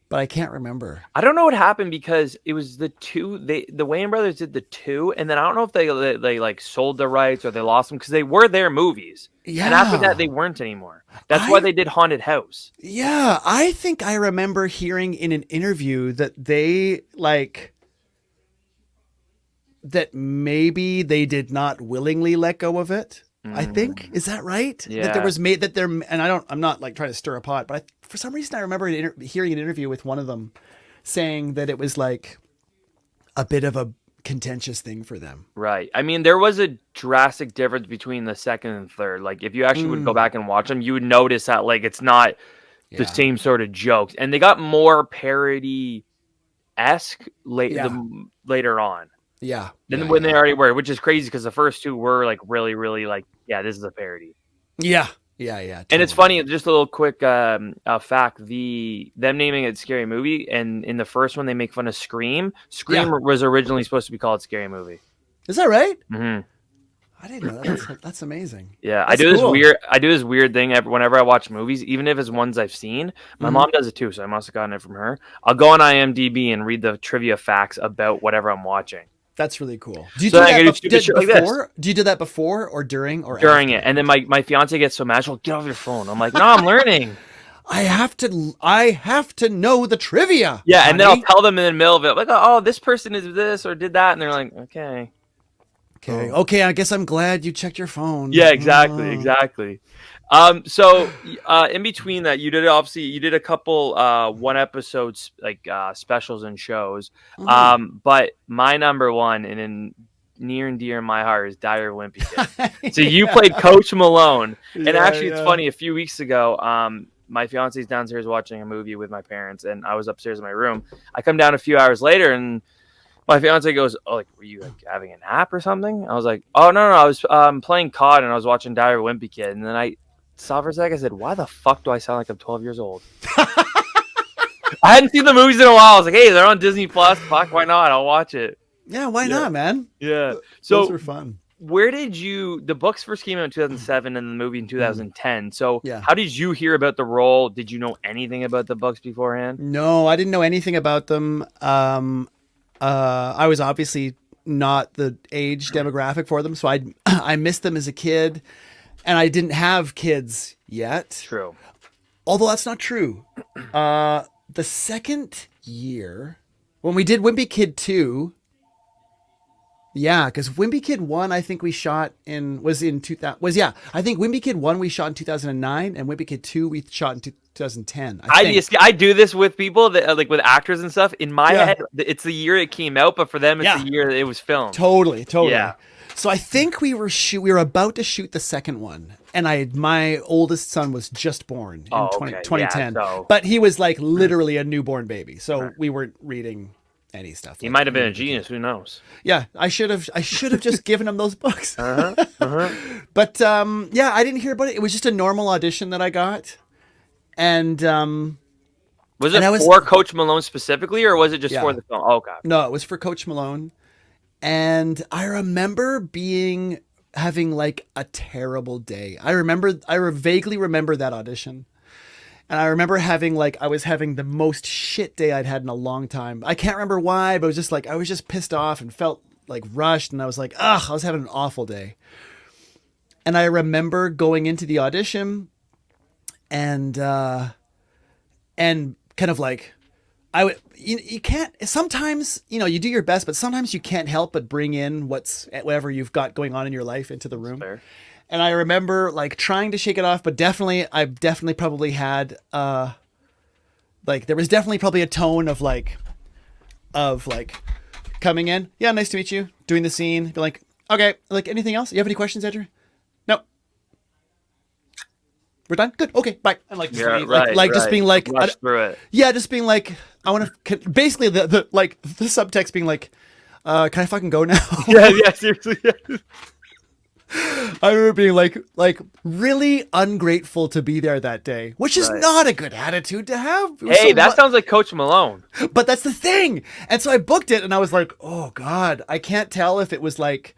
But I can't remember. I don't know what happened, because it was the two. The Wayans brothers did the two, and then I don't know if they like sold the rights or they lost them, because they were their movies. Yeah. And after that, they weren't anymore. That's why they did Haunted House. Yeah, I think I remember hearing in an interview that they that maybe they did not willingly let go of it. I think, is that right? Yeah. That there was and I'm not like trying to stir a pot, but for some reason I remember hearing an interview with one of them saying that it was like a bit of a contentious thing for them. Right. I mean, there was a drastic difference between the second and third. Like, if you actually would go back and watch them, you would notice that like it's not the same sort of jokes, and they got more parody-esque later on. Yeah. Than when they already were, which is crazy, because the first two were like really, really like, yeah, this is a parody. Yeah. Totally. And it's funny, just a little quick fact, them naming it Scary Movie, and in the first one they make fun of Scream. Scream was originally supposed to be called Scary Movie. Is that right? Mm-hmm. I didn't know that. That's amazing. Yeah, that's cool. I do this weird thing whenever I watch movies, even if it's ones I've seen. My mom does it too, so I must have gotten it from her. I'll go on IMDb and read the trivia facts about whatever I'm watching. That's really cool. Do you do that before or during or during after? it? And then my fiance gets so mad, she'll get off your phone. I'm like, no, I'm learning. I have to know the trivia. Yeah, honey. And then I'll tell them in the middle of it, like, oh, this person is this or did that, and they're like, okay. Okay. I guess I'm glad you checked your phone. Yeah, exactly. So in between that, you did a couple one episodes like specials and shows. But my number one and near and dear in my heart is Dire Wimpy Kid. So you played Coach Malone, and actually it's funny. A few weeks ago, my fiance's downstairs watching a movie with my parents, and I was upstairs in my room. I come down a few hours later, and my fiance goes, "Oh, like, were you like having a nap or something?" I was like, "Oh, no, I was playing COD and I was watching Dire Wimpy Kid." And then I saw for a second, I said, "Why the fuck do I sound like I'm 12 years old?" I hadn't seen the movies in a while. I was like, "Hey, they're on Disney Plus. Fuck, why not? I'll watch it." Yeah, why not, man? Yeah. So those were fun. Where did the books first came out in 2007 and the movie in 2010. So how did you hear about the role? Did you know anything about the books beforehand? No, I didn't know anything about them. I was obviously not the age demographic for them, so I missed them as a kid, and I didn't have kids yet. True. Although that's not true. The second year, when we did Wimpy Kid 2, because Wimpy Kid 1, I think we shot I think Wimpy Kid 1 we shot in 2009, and Wimpy Kid 2 we shot in 2010. I do this with people that like with actors and stuff. In my head, it's the year it came out, but for them, it's the year that it was filmed. Totally. Yeah. So I think we were about to shoot the second one, and my oldest son was just born in 2010. Yeah, but he was like literally a newborn baby, so we weren't reading any stuff. He might have been a genius. Who knows? Yeah, I should have just given him those books. But yeah, I didn't hear about it. It was just a normal audition that I got, and was it for Coach Malone specifically, or was it just for the film? Oh, okay. No, it was for Coach Malone. And I remember having like a terrible day. I vaguely remember that audition. And I remember I was having the most shit day I'd had in a long time. I can't remember why, but it was just like, I was just pissed off and felt like rushed. And I was like, I was having an awful day. And I remember going into the audition and kind of like, you can't, sometimes, you do your best, but sometimes you can't help but bring in whatever you've got going on in your life into the room. Fair. And I remember like trying to shake it off, but I've definitely probably had, like, there was definitely probably a tone of like coming in. Yeah. Nice to meet you. Doing the scene. Be like, okay, like anything else? You have any questions, Andrew? No. We're done. Good. Okay. Bye. And like, just being like, rush through it. Yeah. Just being like, I want to basically the subtext being like, can I fucking go now? Yeah. Seriously. Yeah. I remember being like really ungrateful to be there that day, which is not a good attitude to have. Hey, that sounds like Coach Malone. But that's the thing. And so I booked it and I was like, oh God, I can't tell if it was like,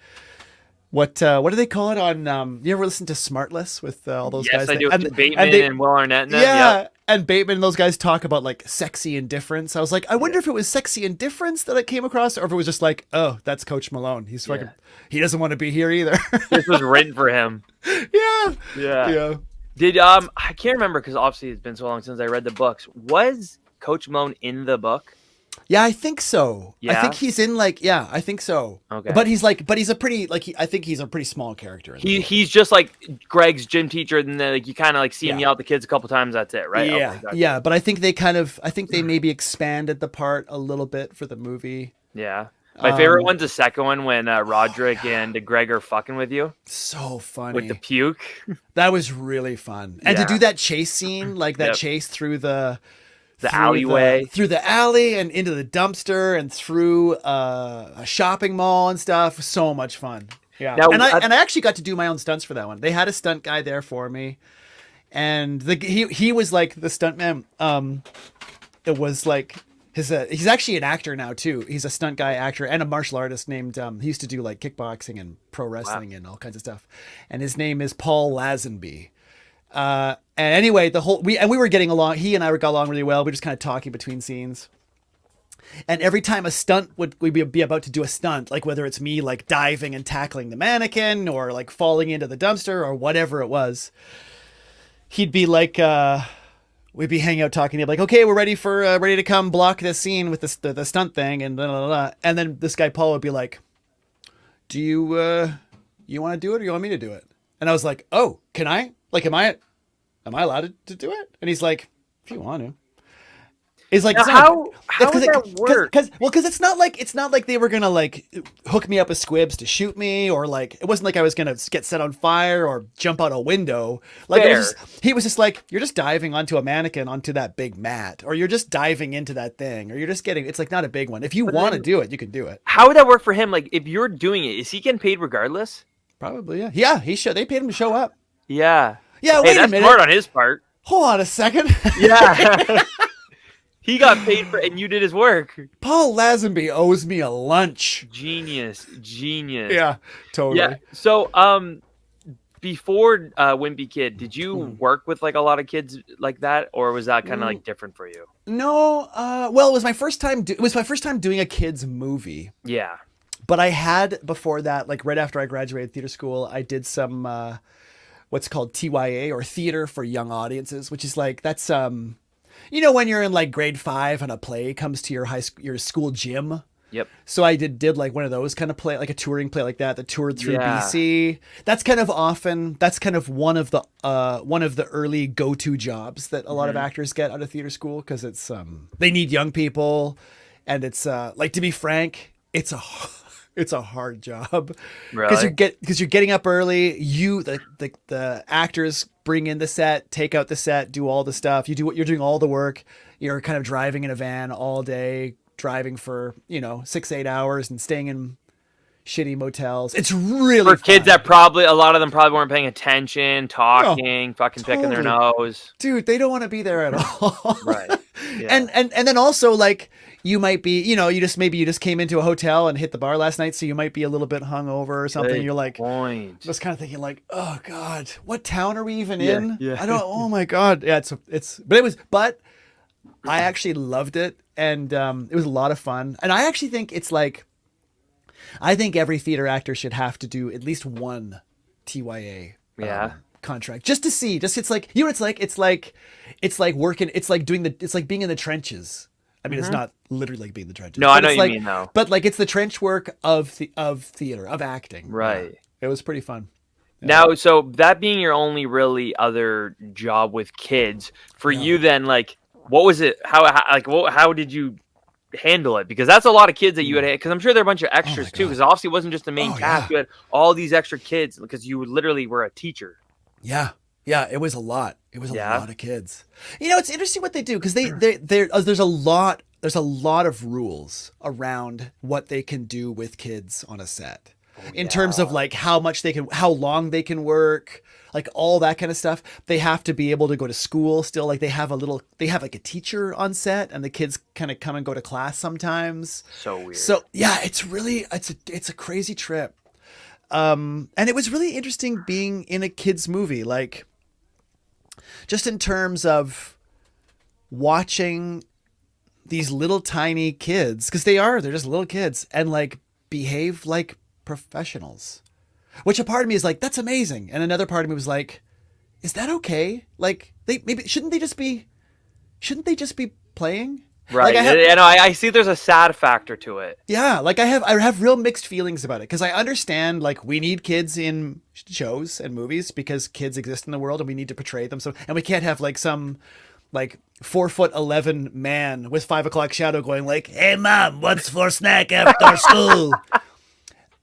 what do they call it on, you ever listen to Smartless with all those guys? Yes, I do. Bateman and Will Arnett. Yeah. And Bateman and those guys talk about like sexy indifference. I was like, I wonder if it was sexy indifference that I came across, or if it was just like, oh, that's Coach Malone. He's fucking, he doesn't want to be here either. This was written for him. Yeah. Did I can't remember because obviously it's been so long since I read the books. Was Coach Malone in the book? Yeah, I think so. Yeah? I think he's in I think so. Okay. But he's a pretty, I think he's a pretty small character. He's just like Greg's gym teacher, and then like you kind of like see him yell at the kids a couple times. That's it, right? Yeah. Okay, yeah. But I think they maybe expanded the part a little bit for the movie. Yeah. My favorite one's the second one when Roderick and Greg are fucking with you. So funny. With the puke. That was really fun. And to do that chase scene, like that chase through the alleyway, through the alley and into the dumpster and through a shopping mall and stuff. So much fun. Yeah. Now, and I actually got to do my own stunts for that one. They had a stunt guy there for me, and he was like the stuntman. It was like he's actually an actor now too. He's a stunt guy, actor, and a martial artist named. He used to do like kickboxing and pro wrestling and all kinds of stuff. And his name is Paul Lazenby. And anyway, we were getting along. He and I got along really well. We were just kind of talking between scenes. And every time a stunt we'd be about to do a stunt, like whether it's me like diving and tackling the mannequin or like falling into the dumpster or whatever it was, he'd be like, we'd be hanging out talking. He'd be like, okay, we're ready to come block this scene with the stunt thing, and blah, blah, blah. And then this guy Paul would be like, do you want to do it or you want me to do it? And I was like, oh, can I? Like, am I allowed to do it? And he's like, if you want to. He's like, how does that work? Because it's not like they were gonna like hook me up with squibs to shoot me, or like it wasn't like I was gonna get set on fire or jump out a window. Like he was just like, you're just diving onto a mannequin onto that big mat, or you're just diving into that thing, or you're just getting. It's like not a big one. If you want to do it, you can do it. How would that work for him? Like if you're doing it, is he getting paid regardless? Probably, yeah. Yeah, they paid him to show up. Yeah. Yeah. Hey, that's smart on his part. Hold on a second. Yeah. He got paid for, and you did his work. Paul Lazenby owes me a lunch. Genius. Yeah, totally. Yeah. So, before Wimpy Kid, did you work with like a lot of kids like that, or was that kind of like different for you? No. Well, it was my first time. It was my first time doing a kids movie. Yeah. But I had before that, like right after I graduated theater school, I did some what's called TYA, or theater for young audiences, which is like that's you know, when you're in like grade 5 and a play comes to your school gym. Yep. So I did like one of those kind of play, like a touring play like that toured through BC. That's kind of one of the early go-to jobs that a lot of actors get out of theater school, because it's they need young people, and it's like, to be frank, it's It's a hard job Really? because you're getting up early. The actors bring in the set, take out the set, do all the stuff. You're doing all the work. You're kind of driving in a van all day, driving for 6-8 hours and staying in shitty motels. It's really For kids fun. that probably, a lot of them probably weren't paying attention, talking, fucking picking their nose. Dude, they don't want to be there at all. Right. Yeah. And then also like you might be, you just came into a hotel and hit the bar last night, so you might be a little bit hungover or something. Good You're like point. just kind of thinking like, oh God, what town are we even Yeah, in? yeah. I don't. Oh my God, yeah. But I actually loved it, and it was a lot of fun. And I actually think I think every theater actor should have to do at least one TYA contract just to see. It's like it's like working. It's like being in the trenches. I mean, it's not literally like being in the trenches. No, I but know it's what you mean though. But like it's the trench work of theater, of acting. Right. Yeah. It was pretty fun. Now, so that being your only really other job with kids, for you then, like, what was it? How did you handle it? Because that's a lot of kids that you had, because I'm sure there are a bunch of extras too, because obviously it wasn't just the main cast. You had all these extra kids because you literally were a teacher. Yeah. Yeah, it was a lot. It was a lot of kids. It's interesting what they do because there's a lot of rules around what they can do with kids on a set. In terms of like how long they can work, like all that kind of stuff. They have to be able to go to school still. Like they have like a teacher on set, and the kids kind of come and go to class sometimes. So weird. So yeah, it's a crazy trip. And it was really interesting being in a kid's movie, like just in terms of watching these little tiny kids, because they're just little kids, and like behave like professionals, which a part of me is like, that's amazing, and another part of me was like, is that okay? Like shouldn't they just be playing? Right. Like I see there's a sad factor to it. Yeah, like I have real mixed feelings about it, because I understand like we need kids in shows and movies because kids exist in the world and we need to portray them. So, and we can't have like some like 4'11" man with 5 o'clock shadow going like, "Hey mom, what's for snack after school?"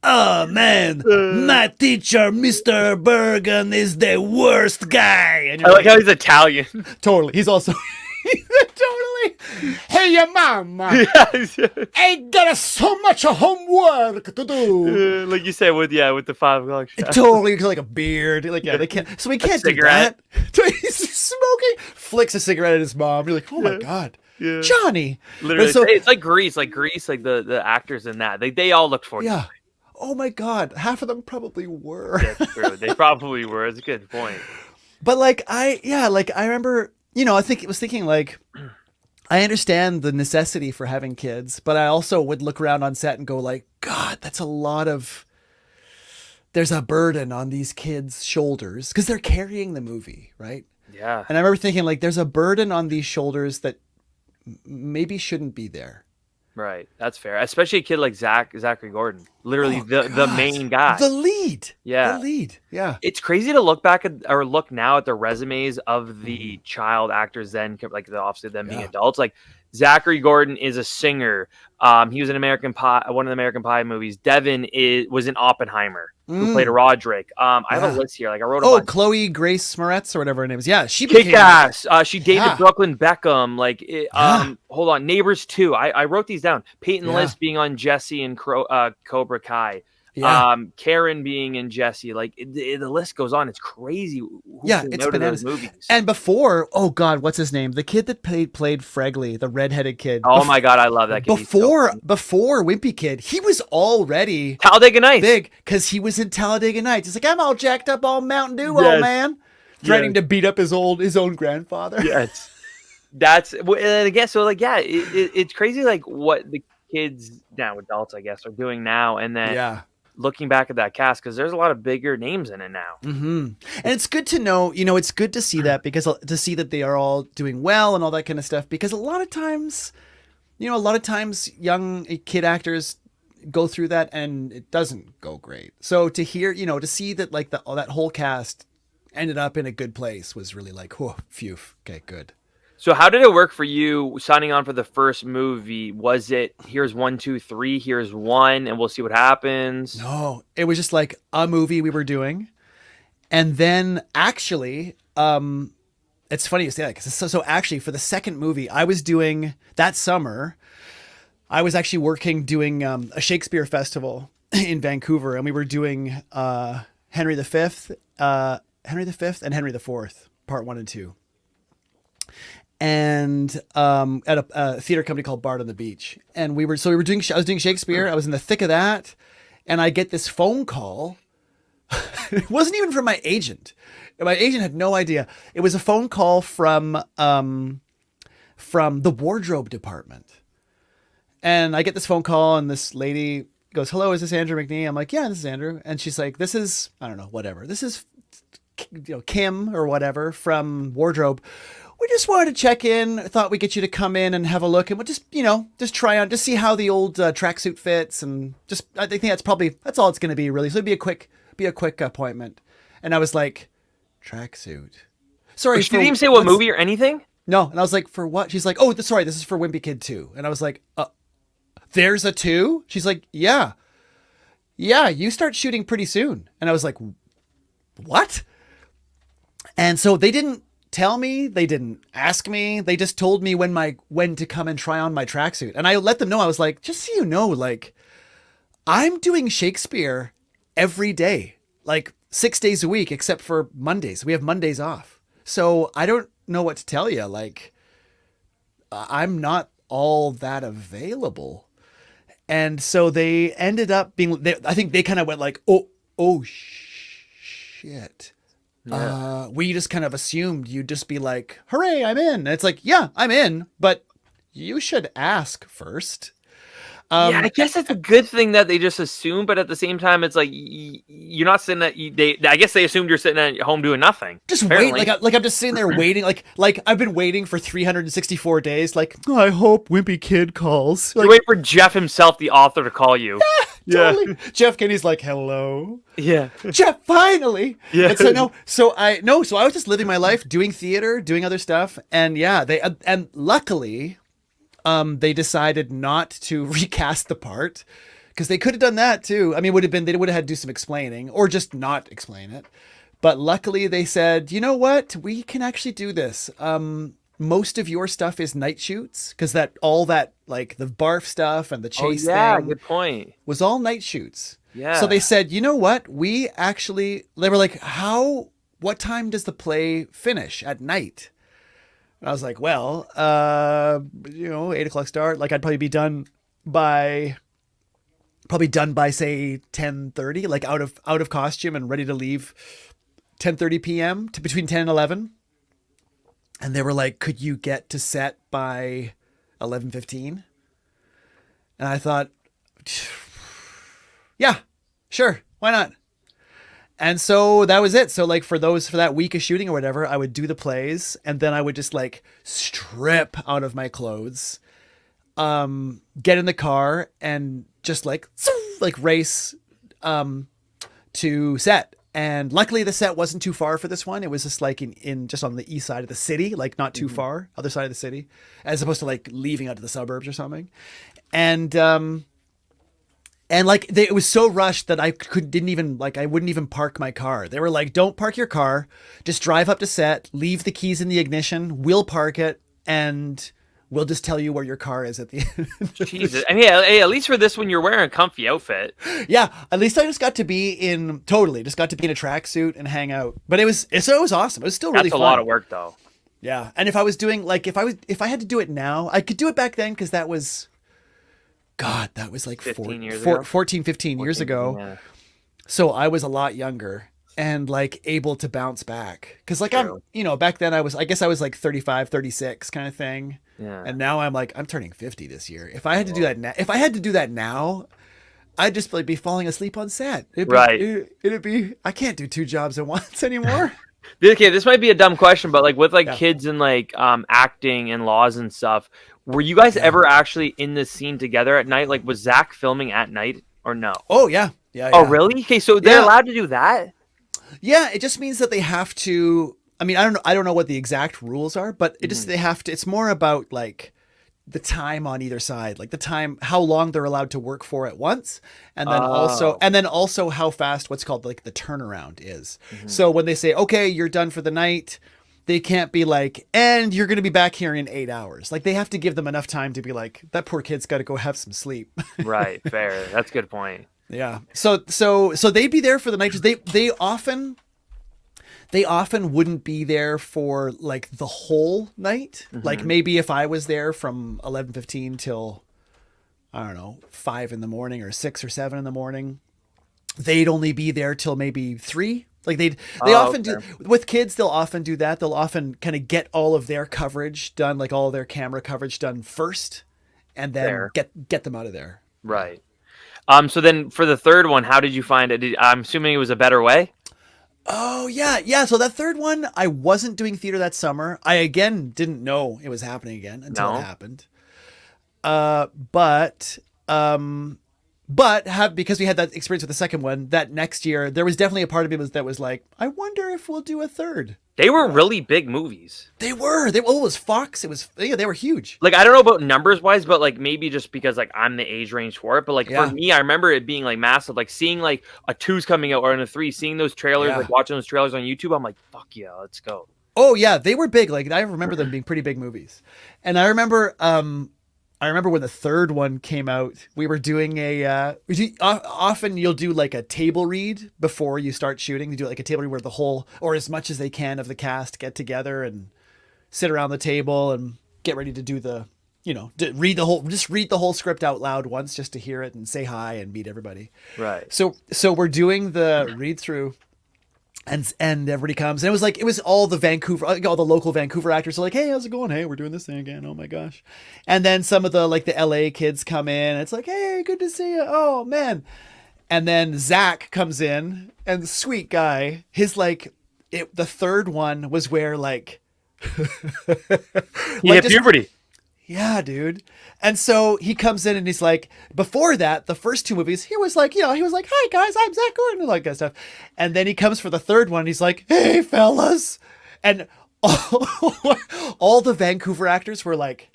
"Oh man, my teacher, Mr. Bergen, is the worst guy." And I like how he's Italian. Totally. He's also totally. "Hey, your mom. I got so much homework to do." Like you said with the 5 o'clock shot. Totally, like a beard. Like they can't. So we can't do that. He's smoking. Flicks a cigarette at his mom. You're like, oh my God, Johnny. Literally, it's like Grease. Like the actors in that. They all looked for you. Yeah. Oh my God, half of them probably were. That's true. They probably were. It's a good point. But like I remember, I was thinking like, I understand the necessity for having kids, but I also would look around on set and go like, God, there's a burden on these kids' shoulders because they're carrying the movie, right? Yeah. And I remember thinking like, there's a burden on these shoulders that maybe shouldn't be there. Right. That's fair. Especially a kid like Zachary Gordon. Literally the main guy. The lead. Yeah. The lead. Yeah. It's crazy to look back at or look now at the resumes of the child actors then, like obviously them being adults. Like Zachary Gordon is a singer. He was in American Pie, one of the American Pie movies. Devin was in Oppenheimer, who played Roderick. I have a list here. Like I wrote. Oh, Chloe Grace Moretz or whatever her name is. Yeah, she kick ass. She dated Brooklyn Beckham. Like, hold on, Neighbors 2. I wrote these down. Peyton List being on Jesse and Cobra Kai. Yeah. Karen being in Jesse. Like the list goes on. It's crazy. It's bananas. Movies. And before, oh God, what's his name? The kid that played Fregley, the redheaded kid. Oh my God, I love that kid. Before Wimpy Kid, he was already Talladega Nights big because he was in Talladega Nights. He's like, I'm all jacked up, all Mountain Dew, old man, threatening to beat up his own grandfather. Yes, that's and again. So like, it's crazy like what the kids now, adults, I guess, are doing now, and then looking back at that cast, because there's a lot of bigger names in it now. Mm-hmm. And it's good to know, it's good to see that, because to see that they are all doing well and all that kind of stuff, because a lot of times young kid actors go through that and it doesn't go great. So to hear, to see that like that whole cast ended up in a good place was really like, whew, phew. Okay, good. So how did it work for you signing on for the first movie? Was it here's 1, 2, 3, here's 1, and we'll see what happens? No, it was just like a movie we were doing. And then actually, it's funny you say that, because so actually for the second movie I was doing that summer, I was actually working doing a Shakespeare festival in Vancouver, and we were doing Henry V, and Henry IV, part 1 and 2. And at a theater company called Bard on the Beach. And I was doing Shakespeare. I was in the thick of that. And I get this phone call. It wasn't even from my agent. My agent had no idea. It was a phone call from the wardrobe department. And I get this phone call, and this lady goes, "Hello, is this Andrew McNee?" I'm like, "Yeah, this is Andrew." And she's like, "This is," I don't know, whatever. "This is, Kim or whatever from wardrobe. We just wanted to check in. Thought we'd get you to come in and have a look, and we'll just try on, just see how the old tracksuit fits, and just, I think that's all it's going to be, really. So it'd be a quick appointment." And I was like, "Tracksuit? Sorry." She didn't even say what movie or anything? No. And I was like, "For what?" She's like, "Oh, sorry, this is for Wimpy Kid 2. And I was like, "There's a 2? She's like, "Yeah, you start shooting pretty soon." And I was like, "What?" And so they didn't tell me, they didn't ask me, they just told me when to come and try on my tracksuit. And I let them know, I was like, "Just so you know, like, I'm doing Shakespeare every day, like 6 days a week, except for Mondays. We have Mondays off. So I don't know what to tell you. Like, I'm not all that available." And so they ended up being, I think they kind of went like, oh shit. Yeah. We just kind of assumed you'd just be like, "Hooray, I'm in." And it's like, "Yeah, I'm in, but you should ask first." Yeah, I guess it's a good thing that they just assume, but at the same time, it's like you're not sitting I guess they assumed you're sitting at home doing nothing. Just apparently. wait, like I'm just sitting there waiting, like I've been waiting for 364 days. Like, "Oh, I hope Wimpy Kid calls." You Like, wait for Jeff himself, the author, to call you. totally. Jeff Kenny's like, "Hello." Yeah. Jeff, finally. Yeah. And so I was just living my life, doing theater, doing other stuff. And yeah, and luckily, they decided not to recast the part, because they could have done that too. I mean, they would have had to do some explaining, or just not explain it. But luckily they said, "You know what? We can actually do this. Most of your stuff is night shoots, because all that like the barf stuff and the chase thing Good point. was all night shoots." Yeah. So they said, "You know what? They were like, what time does the play finish at night?" And I was like, "Well, 8:00 start. Like, I'd probably be done by say 10:30, like out of costume and ready to leave 10:30 p.m. to between 10 and 11. And they were like, "Could you get to set by 11:15? And I thought, "Yeah, sure. Why not?" And so that was it. So like for that week of shooting or whatever, I would do the plays, and then I would just like strip out of my clothes, get in the car, and just like race to set. And luckily the set wasn't too far for this one. It was just like in just on the east side of the city, like not too far, other side of the city, as opposed to like leaving out to the suburbs or something. And like it was so rushed that I wouldn't even park my car. They were like, "Don't park your car. Just drive up to set, leave the keys in the ignition. We'll park it, and we'll just tell you where your car is at the end." Jesus. I mean, hey, at least for this one, you're wearing a comfy outfit. Yeah, at least I just got to be in a tracksuit and hang out. But it was awesome. It was still really fun. That's a lot of work, though. Yeah, and if I was doing if I had to do it now, I could do it back then, because that was. God, that was like 15 years ago. 15 years ago. Yeah. So I was a lot younger and like able to bounce back. Cause like True. back then I guess I was like 35, 36 kind of thing. Yeah. And now I'm turning 50 this year. If I had to do that now, I'd just like be falling asleep on set. It'd be, I can't do 2 jobs at once anymore. Okay, this might be a dumb question, but like with kids and like acting and laws and stuff, were you guys ever actually in the scene together at night? Like, was Zach filming at night or no? Oh yeah. Yeah. Oh really? Okay, so they're allowed to do that? Yeah, it just means that they have to I mean, I don't know what the exact rules are, but it just, they have to, it's more about like the time on either side, like the time, how long they're allowed to work for at once. And then also how fast what's called like the turnaround is. So when they say, okay, you're done for the night, they can't be like, and you're going to be back here in 8 hours. Like they have to give them enough time to be like, that poor kid's got to go have some sleep. Right. Fair. That's a good point. Yeah. So they'd be there for the night. They often wouldn't be there for like the whole night. Like maybe if I was there from 11:15 till, I don't know, 5 in the morning or 6 or 7 in the morning, they'd only be there till maybe 3. Like they often do with kids. They'll often do that. They'll often kind of get all of their coverage done, like all their camera coverage done first, and then get them out of there. Right. So then for the third one, how did you find it? I'm assuming it was a better way. Oh, yeah. So that third one, I wasn't doing theater that summer. I, again, didn't know it was happening again until it happened. But because we had that experience with the second one, that next year, there was definitely a part of me that was like, I wonder if we'll do a third. They were really big movies. They were. It was Fox. They were huge. Like, I don't know about numbers wise, but like maybe just because like I'm the age range for it. But like for me, I remember it being like massive. Like seeing like a 2's coming out or in a 3, seeing those trailers, like watching those trailers on YouTube. I'm like, fuck yeah, let's go. Oh yeah, they were big. Like I remember them being pretty big movies. And I remember when the third one came out, we were doing often you'll do like a table read before you start shooting. You do like a table read where the whole, or as much as they can of the cast get together and sit around the table and get ready to do the, read the whole script out loud once just to hear it and say hi and meet everybody. Right. So we're doing the read through. And everybody comes, and it was all the local Vancouver actors are like, hey, how's it going? Hey, we're doing this thing again. Oh my gosh. And then some of the LA kids come in, and it's like, hey, good to see you. Oh man. And then Zach comes in, and sweet guy, the third one was where he hit puberty. Yeah, dude. And so he comes in and he's like, before that, the first 2 movies, he was like, hi guys, I'm Zach Gordon, and like that stuff. And then he comes for the third one, and he's like, hey fellas. And all the Vancouver actors were like,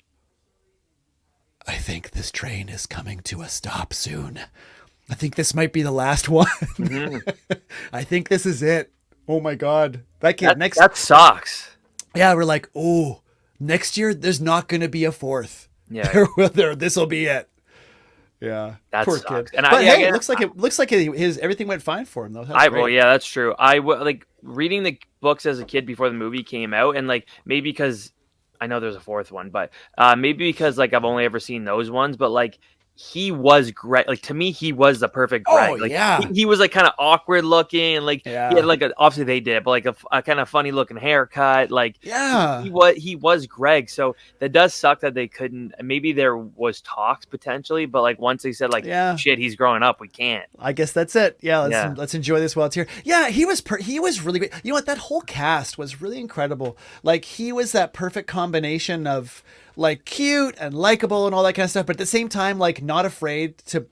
I think this train is coming to a stop soon. I think this might be the last one. I think this is it. Oh my God. That sucks. Yeah, we're like, oh, next year, there's not going to be a 4th. Yeah. This will be it. Yeah. That poor sucks. kid. But hey, it looks like his everything went fine for him though. Well, yeah, that's true. I like reading the books as a kid before the movie came out, and like maybe because I know there's a 4th one, but maybe because like I've only ever seen those ones, but like he was great. Like to me, he was the perfect Greg. Oh, like, yeah. He was like kind of awkward looking, and like he had like obviously they did, but like a kind of funny looking haircut. Like he was Greg. So that does suck that they couldn't. Maybe there was talks potentially, but like once they said like shit, he's growing up, we can't. I guess that's it. Yeah, let's enjoy this while it's here. Yeah, he was really great. You know what? That whole cast was really incredible. Like he was that perfect combination of like cute and likable and all that kind of stuff, but at the same time, like not afraid to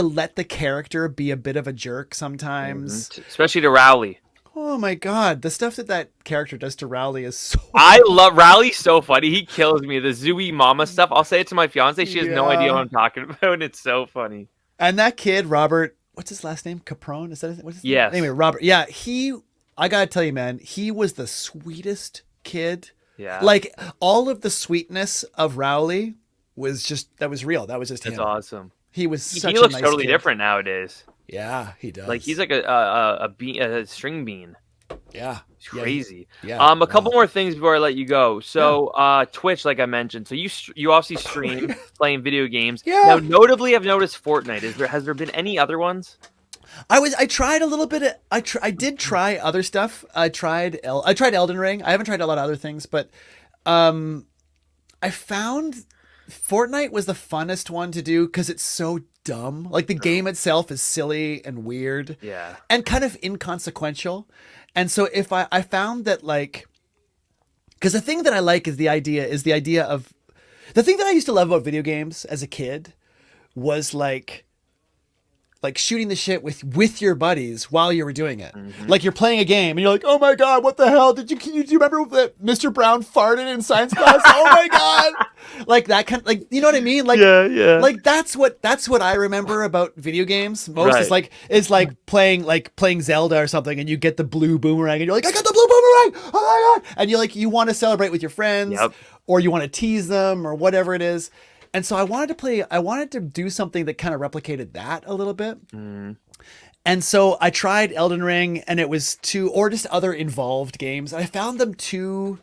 let the character be a bit of a jerk sometimes. Especially to Rowley. Oh my God. The stuff that character does to Rowley is so I love Rowley's so funny. He kills me. The Zooey Mama stuff. I'll say it to my fiance. She has no idea what I'm talking about. And it's so funny. And that kid, Robert, what's his last name? Caprone? Is that what's his name? Anyway, Robert. Yeah, I gotta tell you, man, he was the sweetest kid. Yeah. Like all of the sweetness of Rowley was real. That was just him. That's awesome. He was such a nice He looks totally kid. different nowadays. Yeah, he does. Like he's like a string bean. Yeah. It's crazy. Yeah. A couple more things before I let you go. So Twitch, like I mentioned, so you obviously stream playing video games. Yeah. Now, notably, I've noticed Fortnite. Has there been any other ones? I tried a little bit. I did try other stuff. I tried Elden Ring. I haven't tried a lot of other things, but I found Fortnite was the funnest one to do because it's so dumb. Like the game itself is silly and weird, and kind of inconsequential. And so if I found that like, because the thing that I like is the idea of the thing that I used to love about video games as a kid was like like shooting the shit with your buddies while you were doing it. Like you're playing a game and you're like, oh my God, what the hell? Do you remember that Mr. Brown farted in science class? Oh my God. Like that kind of, like, you know what I mean? Like, Yeah. like that's what I remember about video games most. Right. Is like playing Zelda or something and you get the blue boomerang and you're like, I got the blue boomerang. Oh my God. And you want to celebrate with your friends or you want to tease them or whatever it is. And so I wanted to do something that kind of replicated that a little bit. And so I tried Elden Ring and it was or just other involved games. And I found them too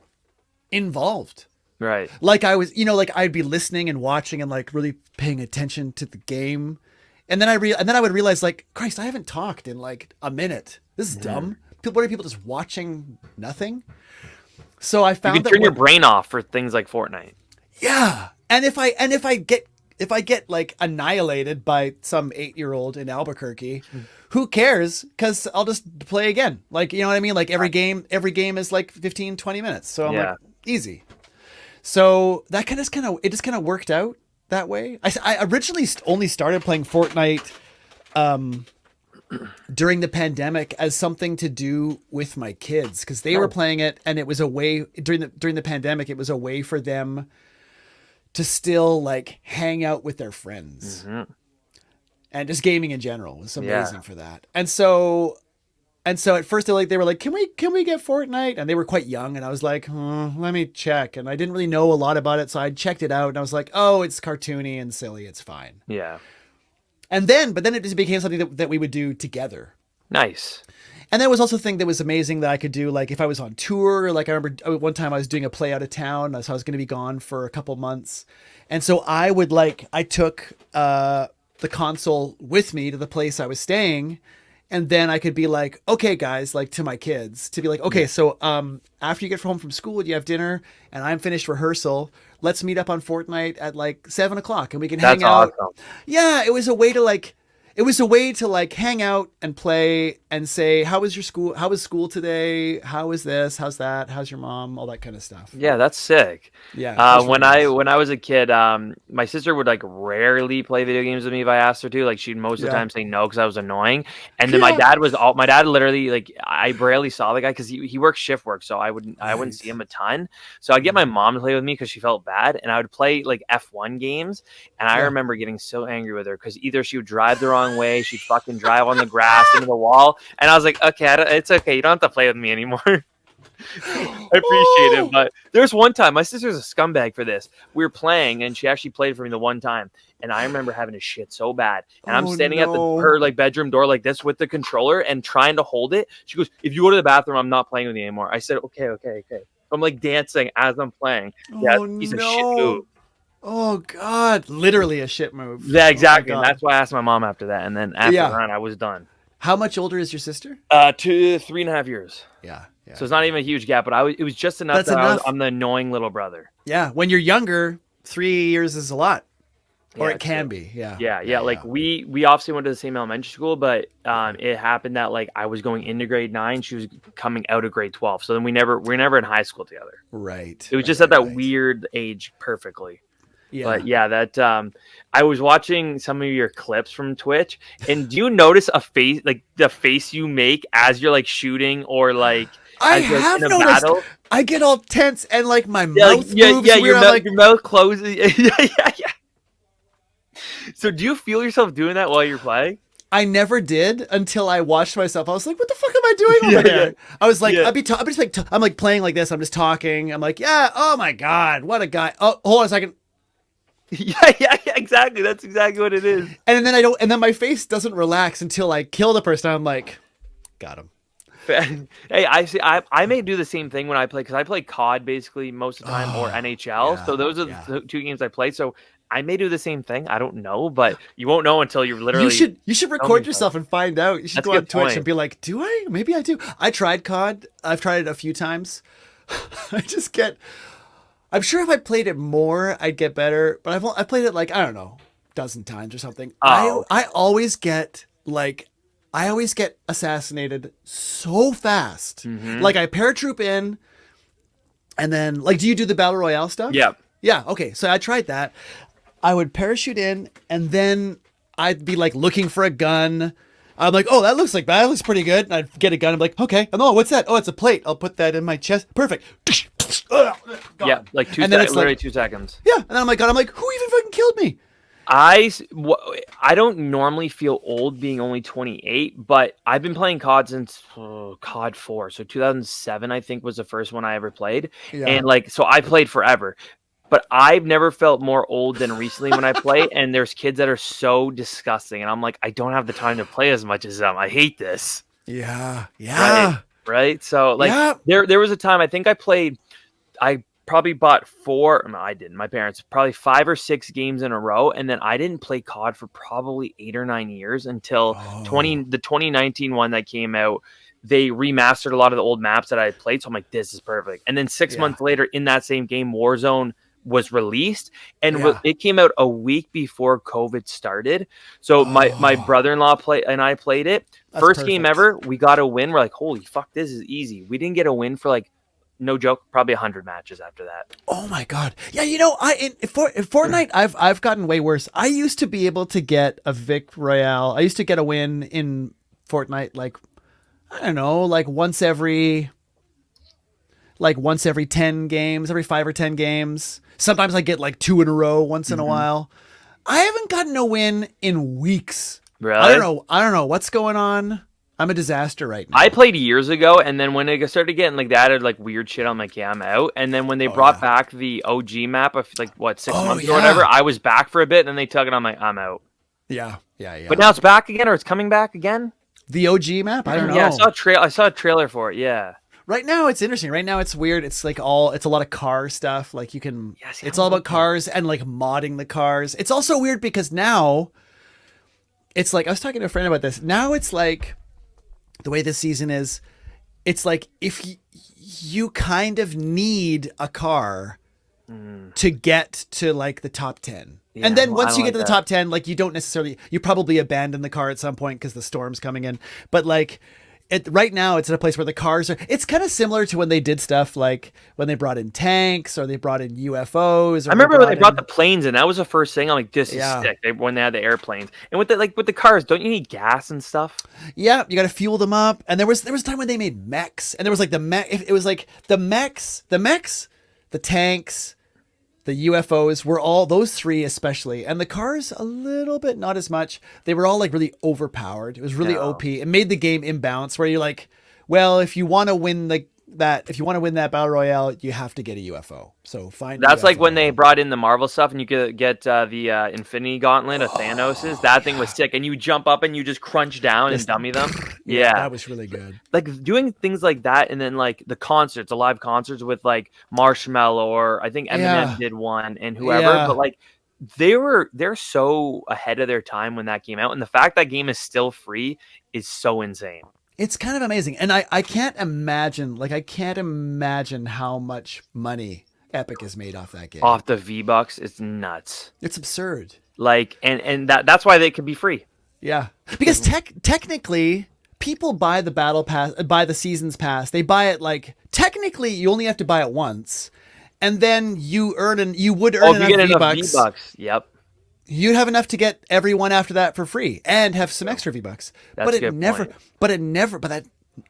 involved. Right. Like I was, like I'd be listening and watching and like really paying attention to the game. And then I would realize like, Christ, I haven't talked in like a minute. This is dumb. What are people just watching nothing? So I found you can turn your brain off for things like Fortnite. Yeah. And if I get like annihilated by some 8-year-old in Albuquerque, who cares? Because I'll just play again. Like, you know what I mean? Like every game is like 15, 20 minutes. So I'm like, easy. So that just kind of worked out that way. I originally only started playing Fortnite during the pandemic as something to do with my kids because they were playing it, and it was a way during the pandemic. It was a way for them to still like hang out with their friends, and just gaming in general was amazing for that. And so at first they were like, can we get Fortnite? And they were quite young, and I was like, let me check. And I didn't really know a lot about it, so I checked it out, and I was like, oh, it's cartoony and silly, it's fine. Yeah. But then it just became something that we would do together. Nice. And there was also a thing that was amazing that I could do, like if I was on tour. Like I remember one time I was doing a play out of town, so I was going to be gone for a couple months, and so I took the console with me to the place I was staying, and then I could be like, okay, guys, like to my kids, to be like, okay, so after you get home from school, you have dinner, and I'm finished rehearsal. Let's meet up on Fortnite at like 7:00, and we can hang out. Awesome. Yeah, it was a way to hang out and play and say, how was your school? How was school today? How is this? How's that? How's your mom? All that kind of stuff. Yeah, that's sick. Yeah. When I was a kid, my sister would like rarely play video games with me if I asked her to. Like she'd most of the time say no because I was annoying. And then my dad literally, like, I barely saw the guy because he works shift work, so I wouldn't see him a ton. So I'd get my mom to play with me because she felt bad, and I would play like F1 games. And I remember getting so angry with her because either she would drive the wrong way, she'd fucking drive on the grass into the wall, and I was like, okay, it's okay, you don't have to play with me anymore. I appreciate it, but there's one time my sister's a scumbag for this. We were playing, and she actually played for me the one time, and I remember having to shit so bad, and I'm standing at her like bedroom door like this with the controller and trying to hold it. She goes, "If you go to the bathroom, I'm not playing with you anymore." I said, "Okay." I'm like dancing as I'm playing. Piece of shit move. Oh God, literally a shit move. Yeah, exactly. Oh and that's why I asked my mom after that, and then after that, I was done. How much older is your sister? 3.5 years. Yeah. So it's not even a huge gap, but it was just enough I'm the annoying little brother. Yeah, when you're younger, 3 years is a lot, or it can be. Yeah. Like we obviously went to the same elementary school, but it happened that like I was going into grade 9, she was coming out of grade 12. So then we were never in high school together. Right. It was just at that weird age, perfectly. Yeah. But yeah, that I was watching some of your clips from Twitch, and do you notice a face, like the face you make as you're like shooting or like I have noticed. Battle? I get all tense and like my mouth moves weird. Your mouth closes. Yeah. So do you feel yourself doing that while you're playing? I never did until I watched myself. I was like, what the fuck am I doing over there? I was like, I'm like playing like this. I'm just talking. I'm like, yeah. Oh my God. What a guy. Oh, hold on a second. Yeah, exactly. That's exactly what it is. And then my face doesn't relax until I kill the person. I'm like, got him. Hey, I may do the same thing when I play, because I play COD basically most of the time, or NHL. Yeah, so those are the two games I play. So I may do the same thing. I don't know, but you won't know until you're literally. You should record yourself and find out. You should go on Twitch and be like, do I? Maybe I do. I tried COD. I've tried it a few times. I'm sure if I played it more, I'd get better. But I've played it like, I don't know, a dozen times or something. Oh. I always get assassinated so fast. Mm-hmm. Like I paratroop in, and then like, do you do the battle royale stuff? Yeah. Yeah. Okay. So I tried that. I would parachute in, and then I'd be like looking for a gun. I'm like, oh, that looks pretty good. And I'd get a gun. I'm like, okay. Oh, what's that? Oh, it's a plate. I'll put that in my chest. Perfect. Gone. Yeah, like literally 2 seconds. Yeah, and then I'm like, who even fucking killed me? I don't normally feel old being only 28, but I've been playing COD since COD 4. So 2007, I think, was the first one I ever played. Yeah. And like, so I played forever, but I've never felt more old than recently when I play. And there's kids that are so disgusting. And I'm like, I don't have the time to play as much as them. I hate this. Yeah. Yeah. Right. So like there was a time I think I probably bought I didn't. My parents, probably 5 or 6 games in a row. And then I didn't play COD for probably 8 or 9 years until the 2019 one that came out. They remastered a lot of the old maps that I had played. So I'm like, this is perfect. And then 6 months later in that same game, Warzone was released, and it came out a week before COVID started. So my brother-in-law and I played it. That's First perfect. game ever, we got a win. We're like, holy fuck, this is easy. We didn't get a win for like, no joke, probably 100 matches after that. Oh my god! Yeah, in Fortnite, I've gotten way worse. I used to be able to get a Vic Royale. I used to get a win in Fortnite, like I don't know, like once every 10 games, every 5 or 10 games. Sometimes I get like 2 in a row once in a while. I haven't gotten a win in weeks. Really? I don't know what's going on. I'm a disaster right now. I played years ago, and then when it started getting like that, added like weird shit, I'm like, yeah, I'm out. And then when they brought back the OG map of like 6 months or whatever, I was back for a bit, and then they took it. I'm like, I'm out. Yeah. But now it's back again, or it's coming back again. The OG map? I don't know. Yeah, I saw a trailer for it. Yeah. Right now it's interesting. Right now it's weird. It's like it's a lot of car stuff. Like you can, it's all about cars and like modding the cars. It's also weird because now it's like, I was talking to a friend about this. Now it's like the way this season is, it's like if you kind of need a car to get to like the top 10. Yeah, and then once you get to the that. top 10, like you probably abandon the car at some point because the storm's coming in. But like, right now it's at a place where the cars are, it's kind of similar to when they did stuff like when they brought in tanks or they brought in UFOs. I remember when they brought the planes in, that was the first thing. I'm like, this is sick. When they had the airplanes and with the cars, don't you need gas and stuff? Yeah. You got to fuel them up. And there was a time when they made mechs, and there was like it was like the mechs, the tanks, the UFOs were all, those 3 especially, and the cars a little bit, not as much. They were all like really overpowered. It was really OP. It made the game imbalanced where you're like, well, if you want to win that battle royale, you have to get a UFO. So find that's UFO. like when they brought in the Marvel stuff and you could get the Infinity Gauntlet of Thanos's. That thing was sick, and you jump up and you just crunch down and dummy them. Yeah, that was really good. Like doing things like that, and then like the live concerts with like Marshmello, or I think Eminem did one, and whoever. But like they're so ahead of their time when that came out, and the fact that game is still free is so insane. It's kind of amazing. And I can't imagine how much money Epic has made off that game. Off the V-Bucks, it's nuts. It's absurd. Like, and that's why they could be free. Yeah. Because technically, people buy the battle pass, buy the seasons pass. They buy it like, technically you only have to buy it once. And then you would earn enough V-Bucks. Yep. You'd have enough to get everyone after that for free and have some extra V-Bucks. But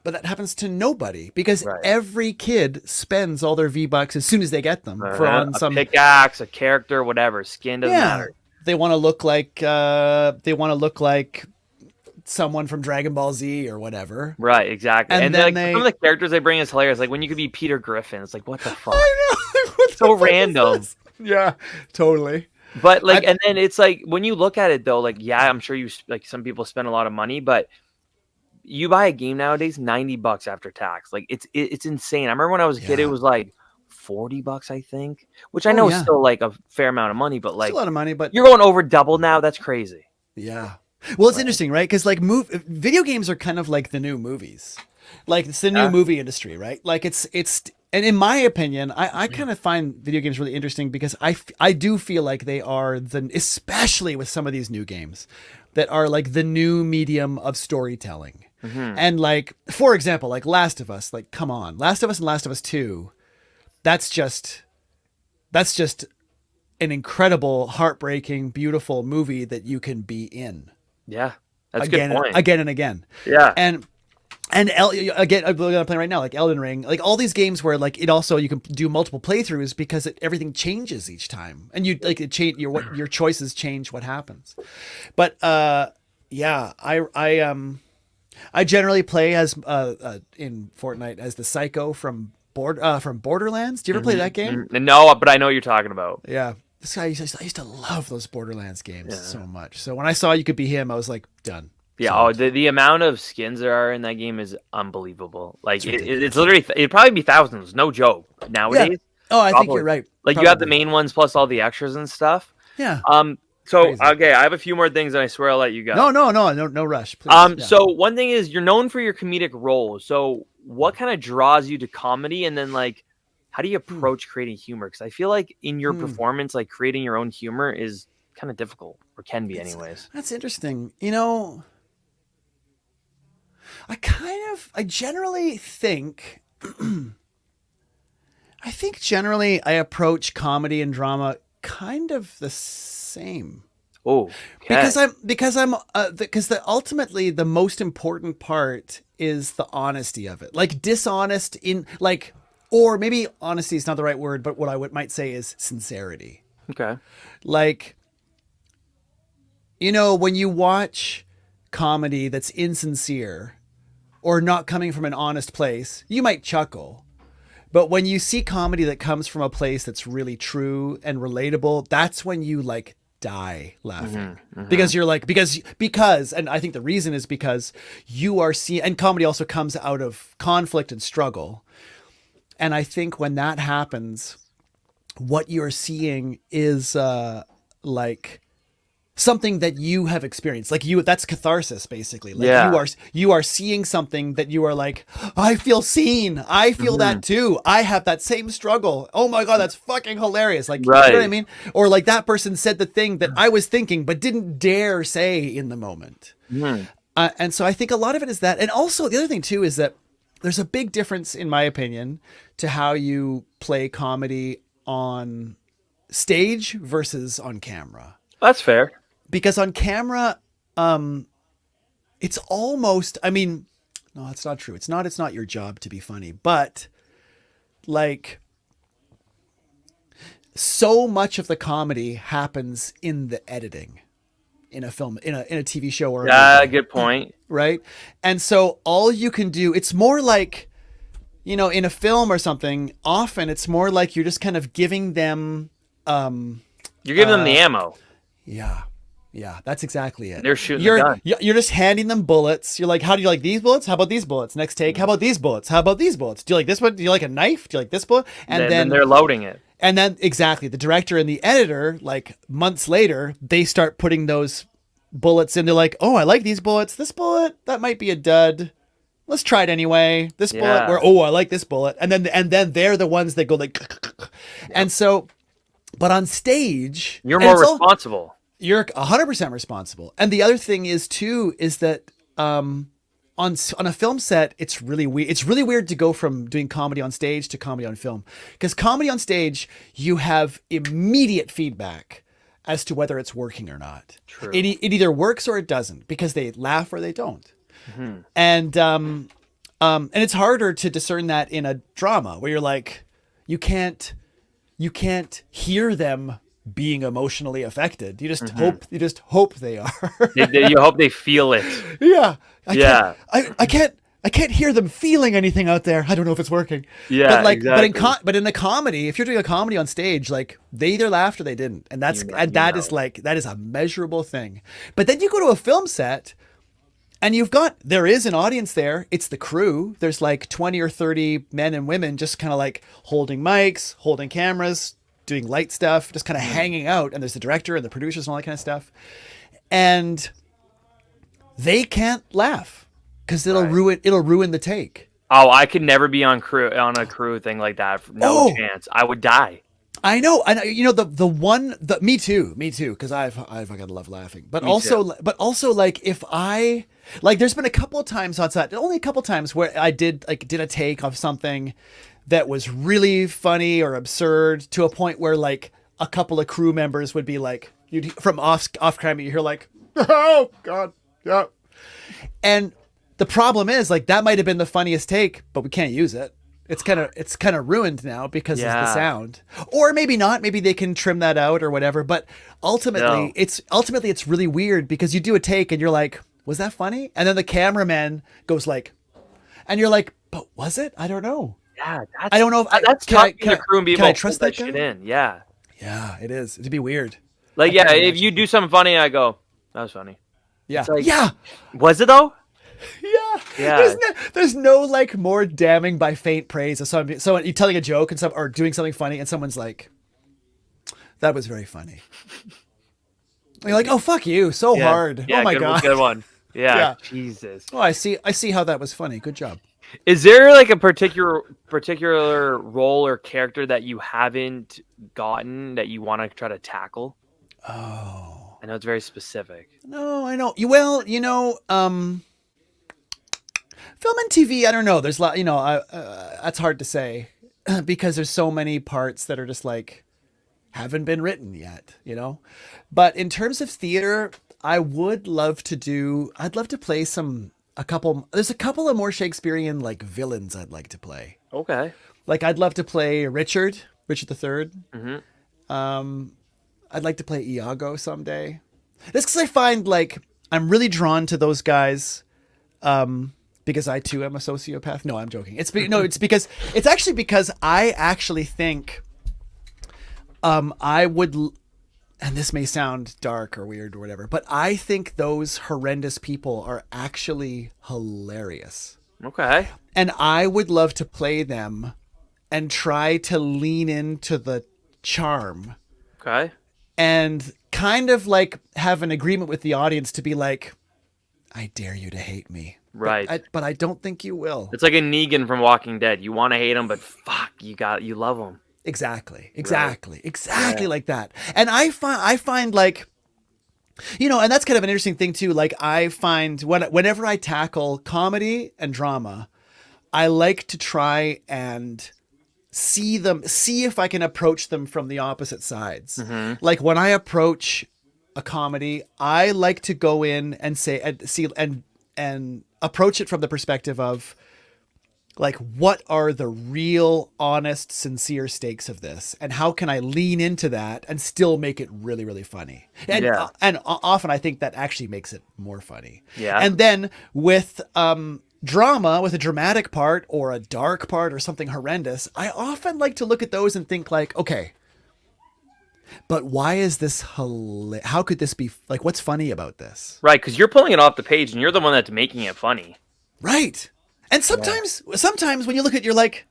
that happens to nobody because every kid spends all their V-Bucks as soon as they get them for on some pickaxe, a character, whatever. Skin doesn't matter. They want to look like someone from Dragon Ball Z or whatever. Right, exactly. And then like, some of the characters they bring is hilarious. Like when you could be Peter Griffin, it's like, what the fuck? I know. What so random. Yeah, totally. But like, and then it's like when you look at it though, like, yeah, I'm sure some people spend a lot of money, but you buy a game nowadays, $90 after tax. Like it's insane. I remember when I was a kid, it was like $40, I think, which I know is still like a fair amount of money, but like it's a lot of money, but you're going over double now. That's crazy. Yeah. Well, it's interesting, right? Because like video games are kind of like the new movies. Like it's the new movie industry, right? Like it's and in my opinion, I kind of find video games really interesting because I do feel like they are especially with some of these new games that are like the new medium of storytelling. Mm-hmm. And like, for example, like Last of Us, like, come on, Last of Us and Last of Us 2, that's just an incredible, heartbreaking, beautiful movie that you can be in. Yeah, that's Again, a good point. again and again. Yeah. And again, I'm playing right now, like Elden Ring, like all these games where like it also, you can do multiple playthroughs because everything changes each time, and you like it change your choices change what happens. But yeah, I generally play as in Fortnite as the psycho from Borderlands. Do you ever play that game? No, but I know what you're talking about. Yeah. This guy, I used to love those Borderlands games so much. So when I saw you could be him, I was like, done. Yeah, the amount of skins there are in that game is unbelievable. Like it's literally, it'd probably be thousands, no joke. Nowadays, oh, I think you're right. Like Probably. you have the main ones plus all the extras and stuff. Yeah. So Crazy. okay, I have a few more things, and I swear I'll let you go. No rush. Please. Yeah. So one thing is you're known for your comedic roles. So what kind of draws you to comedy, and then like, how do you approach creating humor? Because I feel like in your performance, like creating your own humor is kind of difficult, or can be, anyways. That's interesting. I generally think, generally I approach comedy and drama kind of the same. Oh, okay. Because ultimately the most important part is the honesty of it. Like dishonest in like, or maybe honesty is not the right word, but what I might say is sincerity. Okay. Like, when you watch comedy that's insincere or not coming from an honest place, you might chuckle. But when you see comedy that comes from a place that's really true and relatable, that's when you like die laughing. Because you're like, because, and I think the reason is because you are seeing, and comedy also comes out of conflict and struggle. And I think when that happens, what you're seeing is like something that you have experienced. Like that's catharsis, basically. Like you are seeing something that you are like, I feel seen. I feel that too. I have that same struggle. Oh my God, that's fucking hilarious. Like, right. You know what I mean? Or like that person said the thing that I was thinking, but didn't dare say in the moment. And so I think a lot of it is that. And also the other thing too, is that there's a big difference, in my opinion, to how you play comedy on stage versus on camera. That's fair. Because on camera, it's almost, I mean, no, that's not true. It's not your job to be funny, but like so much of the comedy happens in the editing in a film, in a TV show or a movie, good point. right? And so all you can do, it's more like, in a film or something, often it's more like you're just kind of giving them, you're giving them the ammo. Yeah, that's exactly it. They're shooting the gun. You're just handing them bullets. You're like, how do you like these bullets? How about these bullets? Next take, how about these bullets? How about these bullets? Do you like this one? Do you like a knife? Do you like this bullet? And then they're loading it. And then exactly, the director and the editor, like months later, they start putting those bullets in. They're like, oh, I like these bullets. This bullet, that might be a dud. Let's try it anyway. This bullet, I like this bullet. And then they're the ones that go like, and so, but on stage, you're more responsible. You're 100% responsible. And the other thing is too, is that on a film set, it's really weird. It's really weird to go from doing comedy on stage to comedy on film. Because comedy on stage, you have immediate feedback as to whether it's working or not. True. It either works or it doesn't, because they laugh or they don't. And it's harder to discern that in a drama where you're like, you can't hear them being emotionally affected. You just hope they are. You hope they feel it. Yeah. I can't hear them feeling anything out there. I don't know if it's working. Yeah, but like, exactly. but in the comedy, if you're doing a comedy on stage, like they either laughed or they didn't, and that is a measurable thing. But then you go to a film set, and there is an audience there. It's the crew. There's like 20 or 30 men and women just kind of like holding mics, holding cameras, doing light stuff, just kind of hanging out. And there's the director and the producers and all that kind of stuff. And they can't laugh because it'll ruin the take. Oh, I could never be on a crew thing like that. No chance. I would die. I know. Me too. Cause I gotta love laughing, but also like if I, like, there's been a couple of times on set, only a couple of times where I did a take of something that was really funny or absurd to a point where like a couple of crew members would be like, you'd from off camera, you hear like, oh God, yeah. And the problem is like that might have been the funniest take, but we can't use it. It's kind of ruined now because of the sound, or maybe not. Maybe they can trim that out or whatever. But ultimately, it's really weird because you do a take and you're like, was that funny? And then the cameraman goes like, and you're like, but was it? I don't know. Yeah, I don't know if that's tough being a crew and be able can I to trust put that shit guy? in. Yeah, it is. It'd be weird. like yeah, if you do something funny, I go, that was funny. Yeah, like, yeah. Was it though? Yeah. There's no like more damning by faint praise of someone you telling a joke and or doing something funny and someone's like, that was very funny. And you're like, oh fuck you, so hard. Yeah, oh my God. Good one. Yeah, Yeah. Jesus. Oh, I see how that was funny. Good job. Is there like a particular role or character that you haven't gotten that you want to try to tackle? Oh, I know it's very specific. no, I know. Well, film and TV, I don't know. There's a lot, that's hard to say because there's so many parts that are just like haven't been written yet, But in terms of theater, I'd love to play there's a couple of more Shakespearean like villains I'd like to play. Okay. Like I'd love to play Richard III. Mm-hmm. I'd like to play Iago someday. Just because I find like I'm really drawn to those guys. Because I too am a sociopath. No, I'm joking. It's actually because I actually think I would, and this may sound dark or weird or whatever, but I think those horrendous people are actually hilarious. Okay. And I would love to play them and try to lean into the charm. Okay. And kind of like have an agreement with the audience to be like, I dare you to hate me. Right. But I don't think you will. It's like a Negan from Walking Dead. You want to hate him, but fuck, you love him. Exactly Right. like that. And I find like, and that's kind of an interesting thing too. Like I find whenever I tackle comedy and drama, I like to try and see if I can approach them from the opposite sides. Mm-hmm. Like when I approach a comedy, I like to go in and say and approach it from the perspective of like, what are the real, honest, sincere stakes of this? And how can I lean into that and still make it really, really funny? And often I think that actually makes it more funny. Yeah. And then with drama, with a dramatic part or a dark part or something horrendous, I often like to look at those and think like, okay, but why is this how could this be like, what's funny about this? Right, because you're pulling it off the page and you're the one that's making it funny. Right. And sometimes when you look at it, you're like,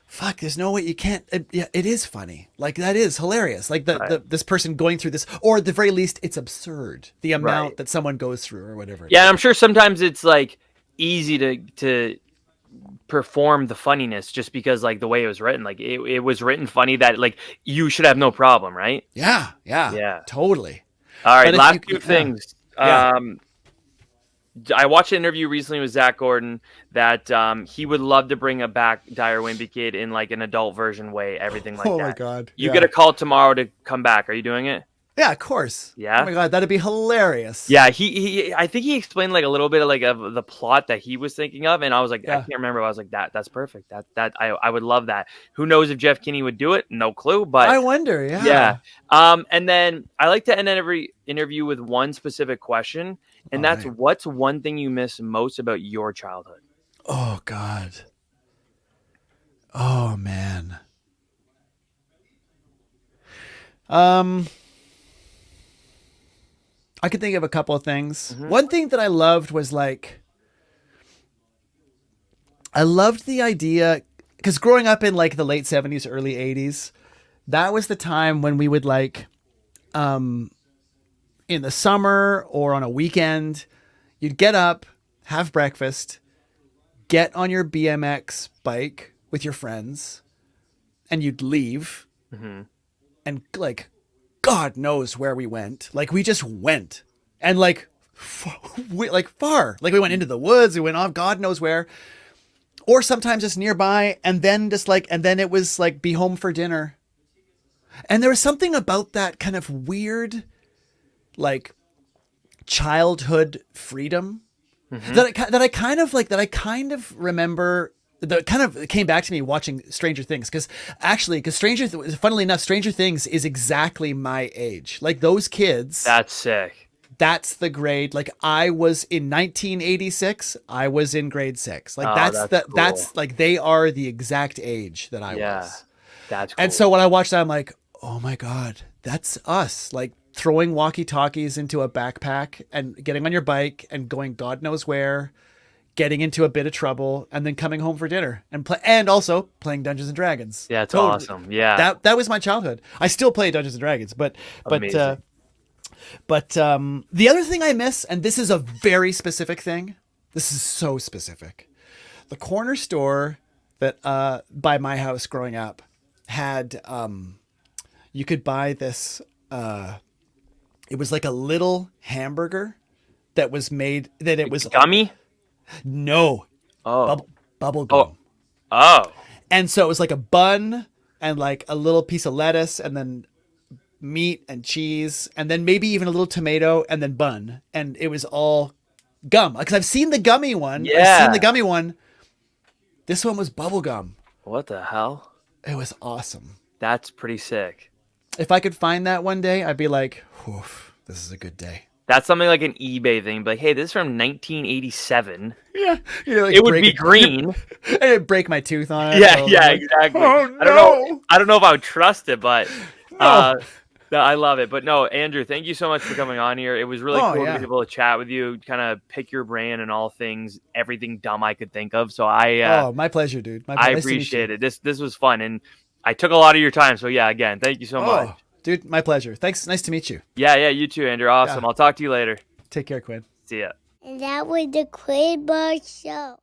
fuck, there's no way you can't. It is funny. Like that is hilarious. Like this person going through this, or at the very least, it's absurd. The amount that someone goes through or whatever. Yeah, I'm sure sometimes it's like easy to perform the funniness just because like the way it was written, like it was written funny that like you should have no problem, right? Yeah. Totally. All right, But last two things. Yeah. I watched an interview recently with Zach Gordon that he would love to bring back Dire Wimpy Kid in like an adult version way, everything like that. Oh my God. You get a call tomorrow to come back. Are you doing it? Yeah, of course. Yeah. Oh my God, that'd be hilarious. Yeah, he I think he explained like a little bit of like of the plot that he was thinking of, and I was like, I can't remember. I was like, that's perfect. That I would love that. Who knows if Jeff Kinney would do it? No clue, but I wonder. Yeah. Yeah. And then I like to end every interview with one specific question, and that's right. What's one thing you miss most about your childhood? Oh God. Oh man. I could think of a couple of things. Mm-hmm. One thing that I loved was like, I loved the idea because growing up in like the late 70s, early 80s, that was the time when we would like, in the summer or on a weekend, you'd get up, have breakfast, get on your BMX bike with your friends, and you'd leave. Mm-hmm. And like, God knows where we went. Like we just went and like, far. Like we went into the woods. We went off God knows where. Or sometimes just nearby. And then it was like be home for dinner. And there was something about that kind of weird, like, childhood freedom that I kind of remember, that kind of came back to me watching Stranger Things. Because funnily enough, Stranger Things is exactly my age. Like, those kids. That's sick. That's the grade. Like, I was in 1986. I was in grade 6. Like, cool. that's like, they are the exact age that I was. That's cool. And so when I watched that, I'm like, oh my God, that's us. Like, throwing walkie-talkies into a backpack and getting on your bike and going God knows where, getting into a bit of trouble, and then coming home for dinner and also playing Dungeons and Dragons. Yeah, it's awesome. Yeah. That was my childhood. I still play Dungeons and Dragons, but Amazing. The other thing I miss, and this is a very specific thing. This is so specific. The corner store that by my house growing up had you could buy this it was like a little hamburger that was made that it was gummy? No. Oh. Bubble gum. Oh. And so it was like a bun and like a little piece of lettuce and then meat and cheese and then maybe even a little tomato and then bun. And it was all gum. Because I've seen the gummy one. Yeah. I've seen the gummy one. This one was bubble gum. What the hell? It was awesome. That's pretty sick. If I could find that one day, I'd be like, oof, this is a good day. That's something like an eBay thing. Like, hey, this is from 1987. Yeah. Like it would be green. And it'd break my tooth on it. Yeah, like, exactly. Oh, no. I don't know if I would trust it, but No. I love it. But no, Andrew, thank you so much for coming on here. It was really cool to be able to chat with you, kind of pick your brain and all things, everything dumb I could think of. So my pleasure, dude. I appreciate it. This was fun, and I took a lot of your time. So yeah, again, thank you so much. Dude, my pleasure. Thanks. Nice to meet you. Yeah, you too, Andrew. Awesome. Yeah. I'll talk to you later. Take care, Quinn. See ya. And that was the Quinn Marr Show.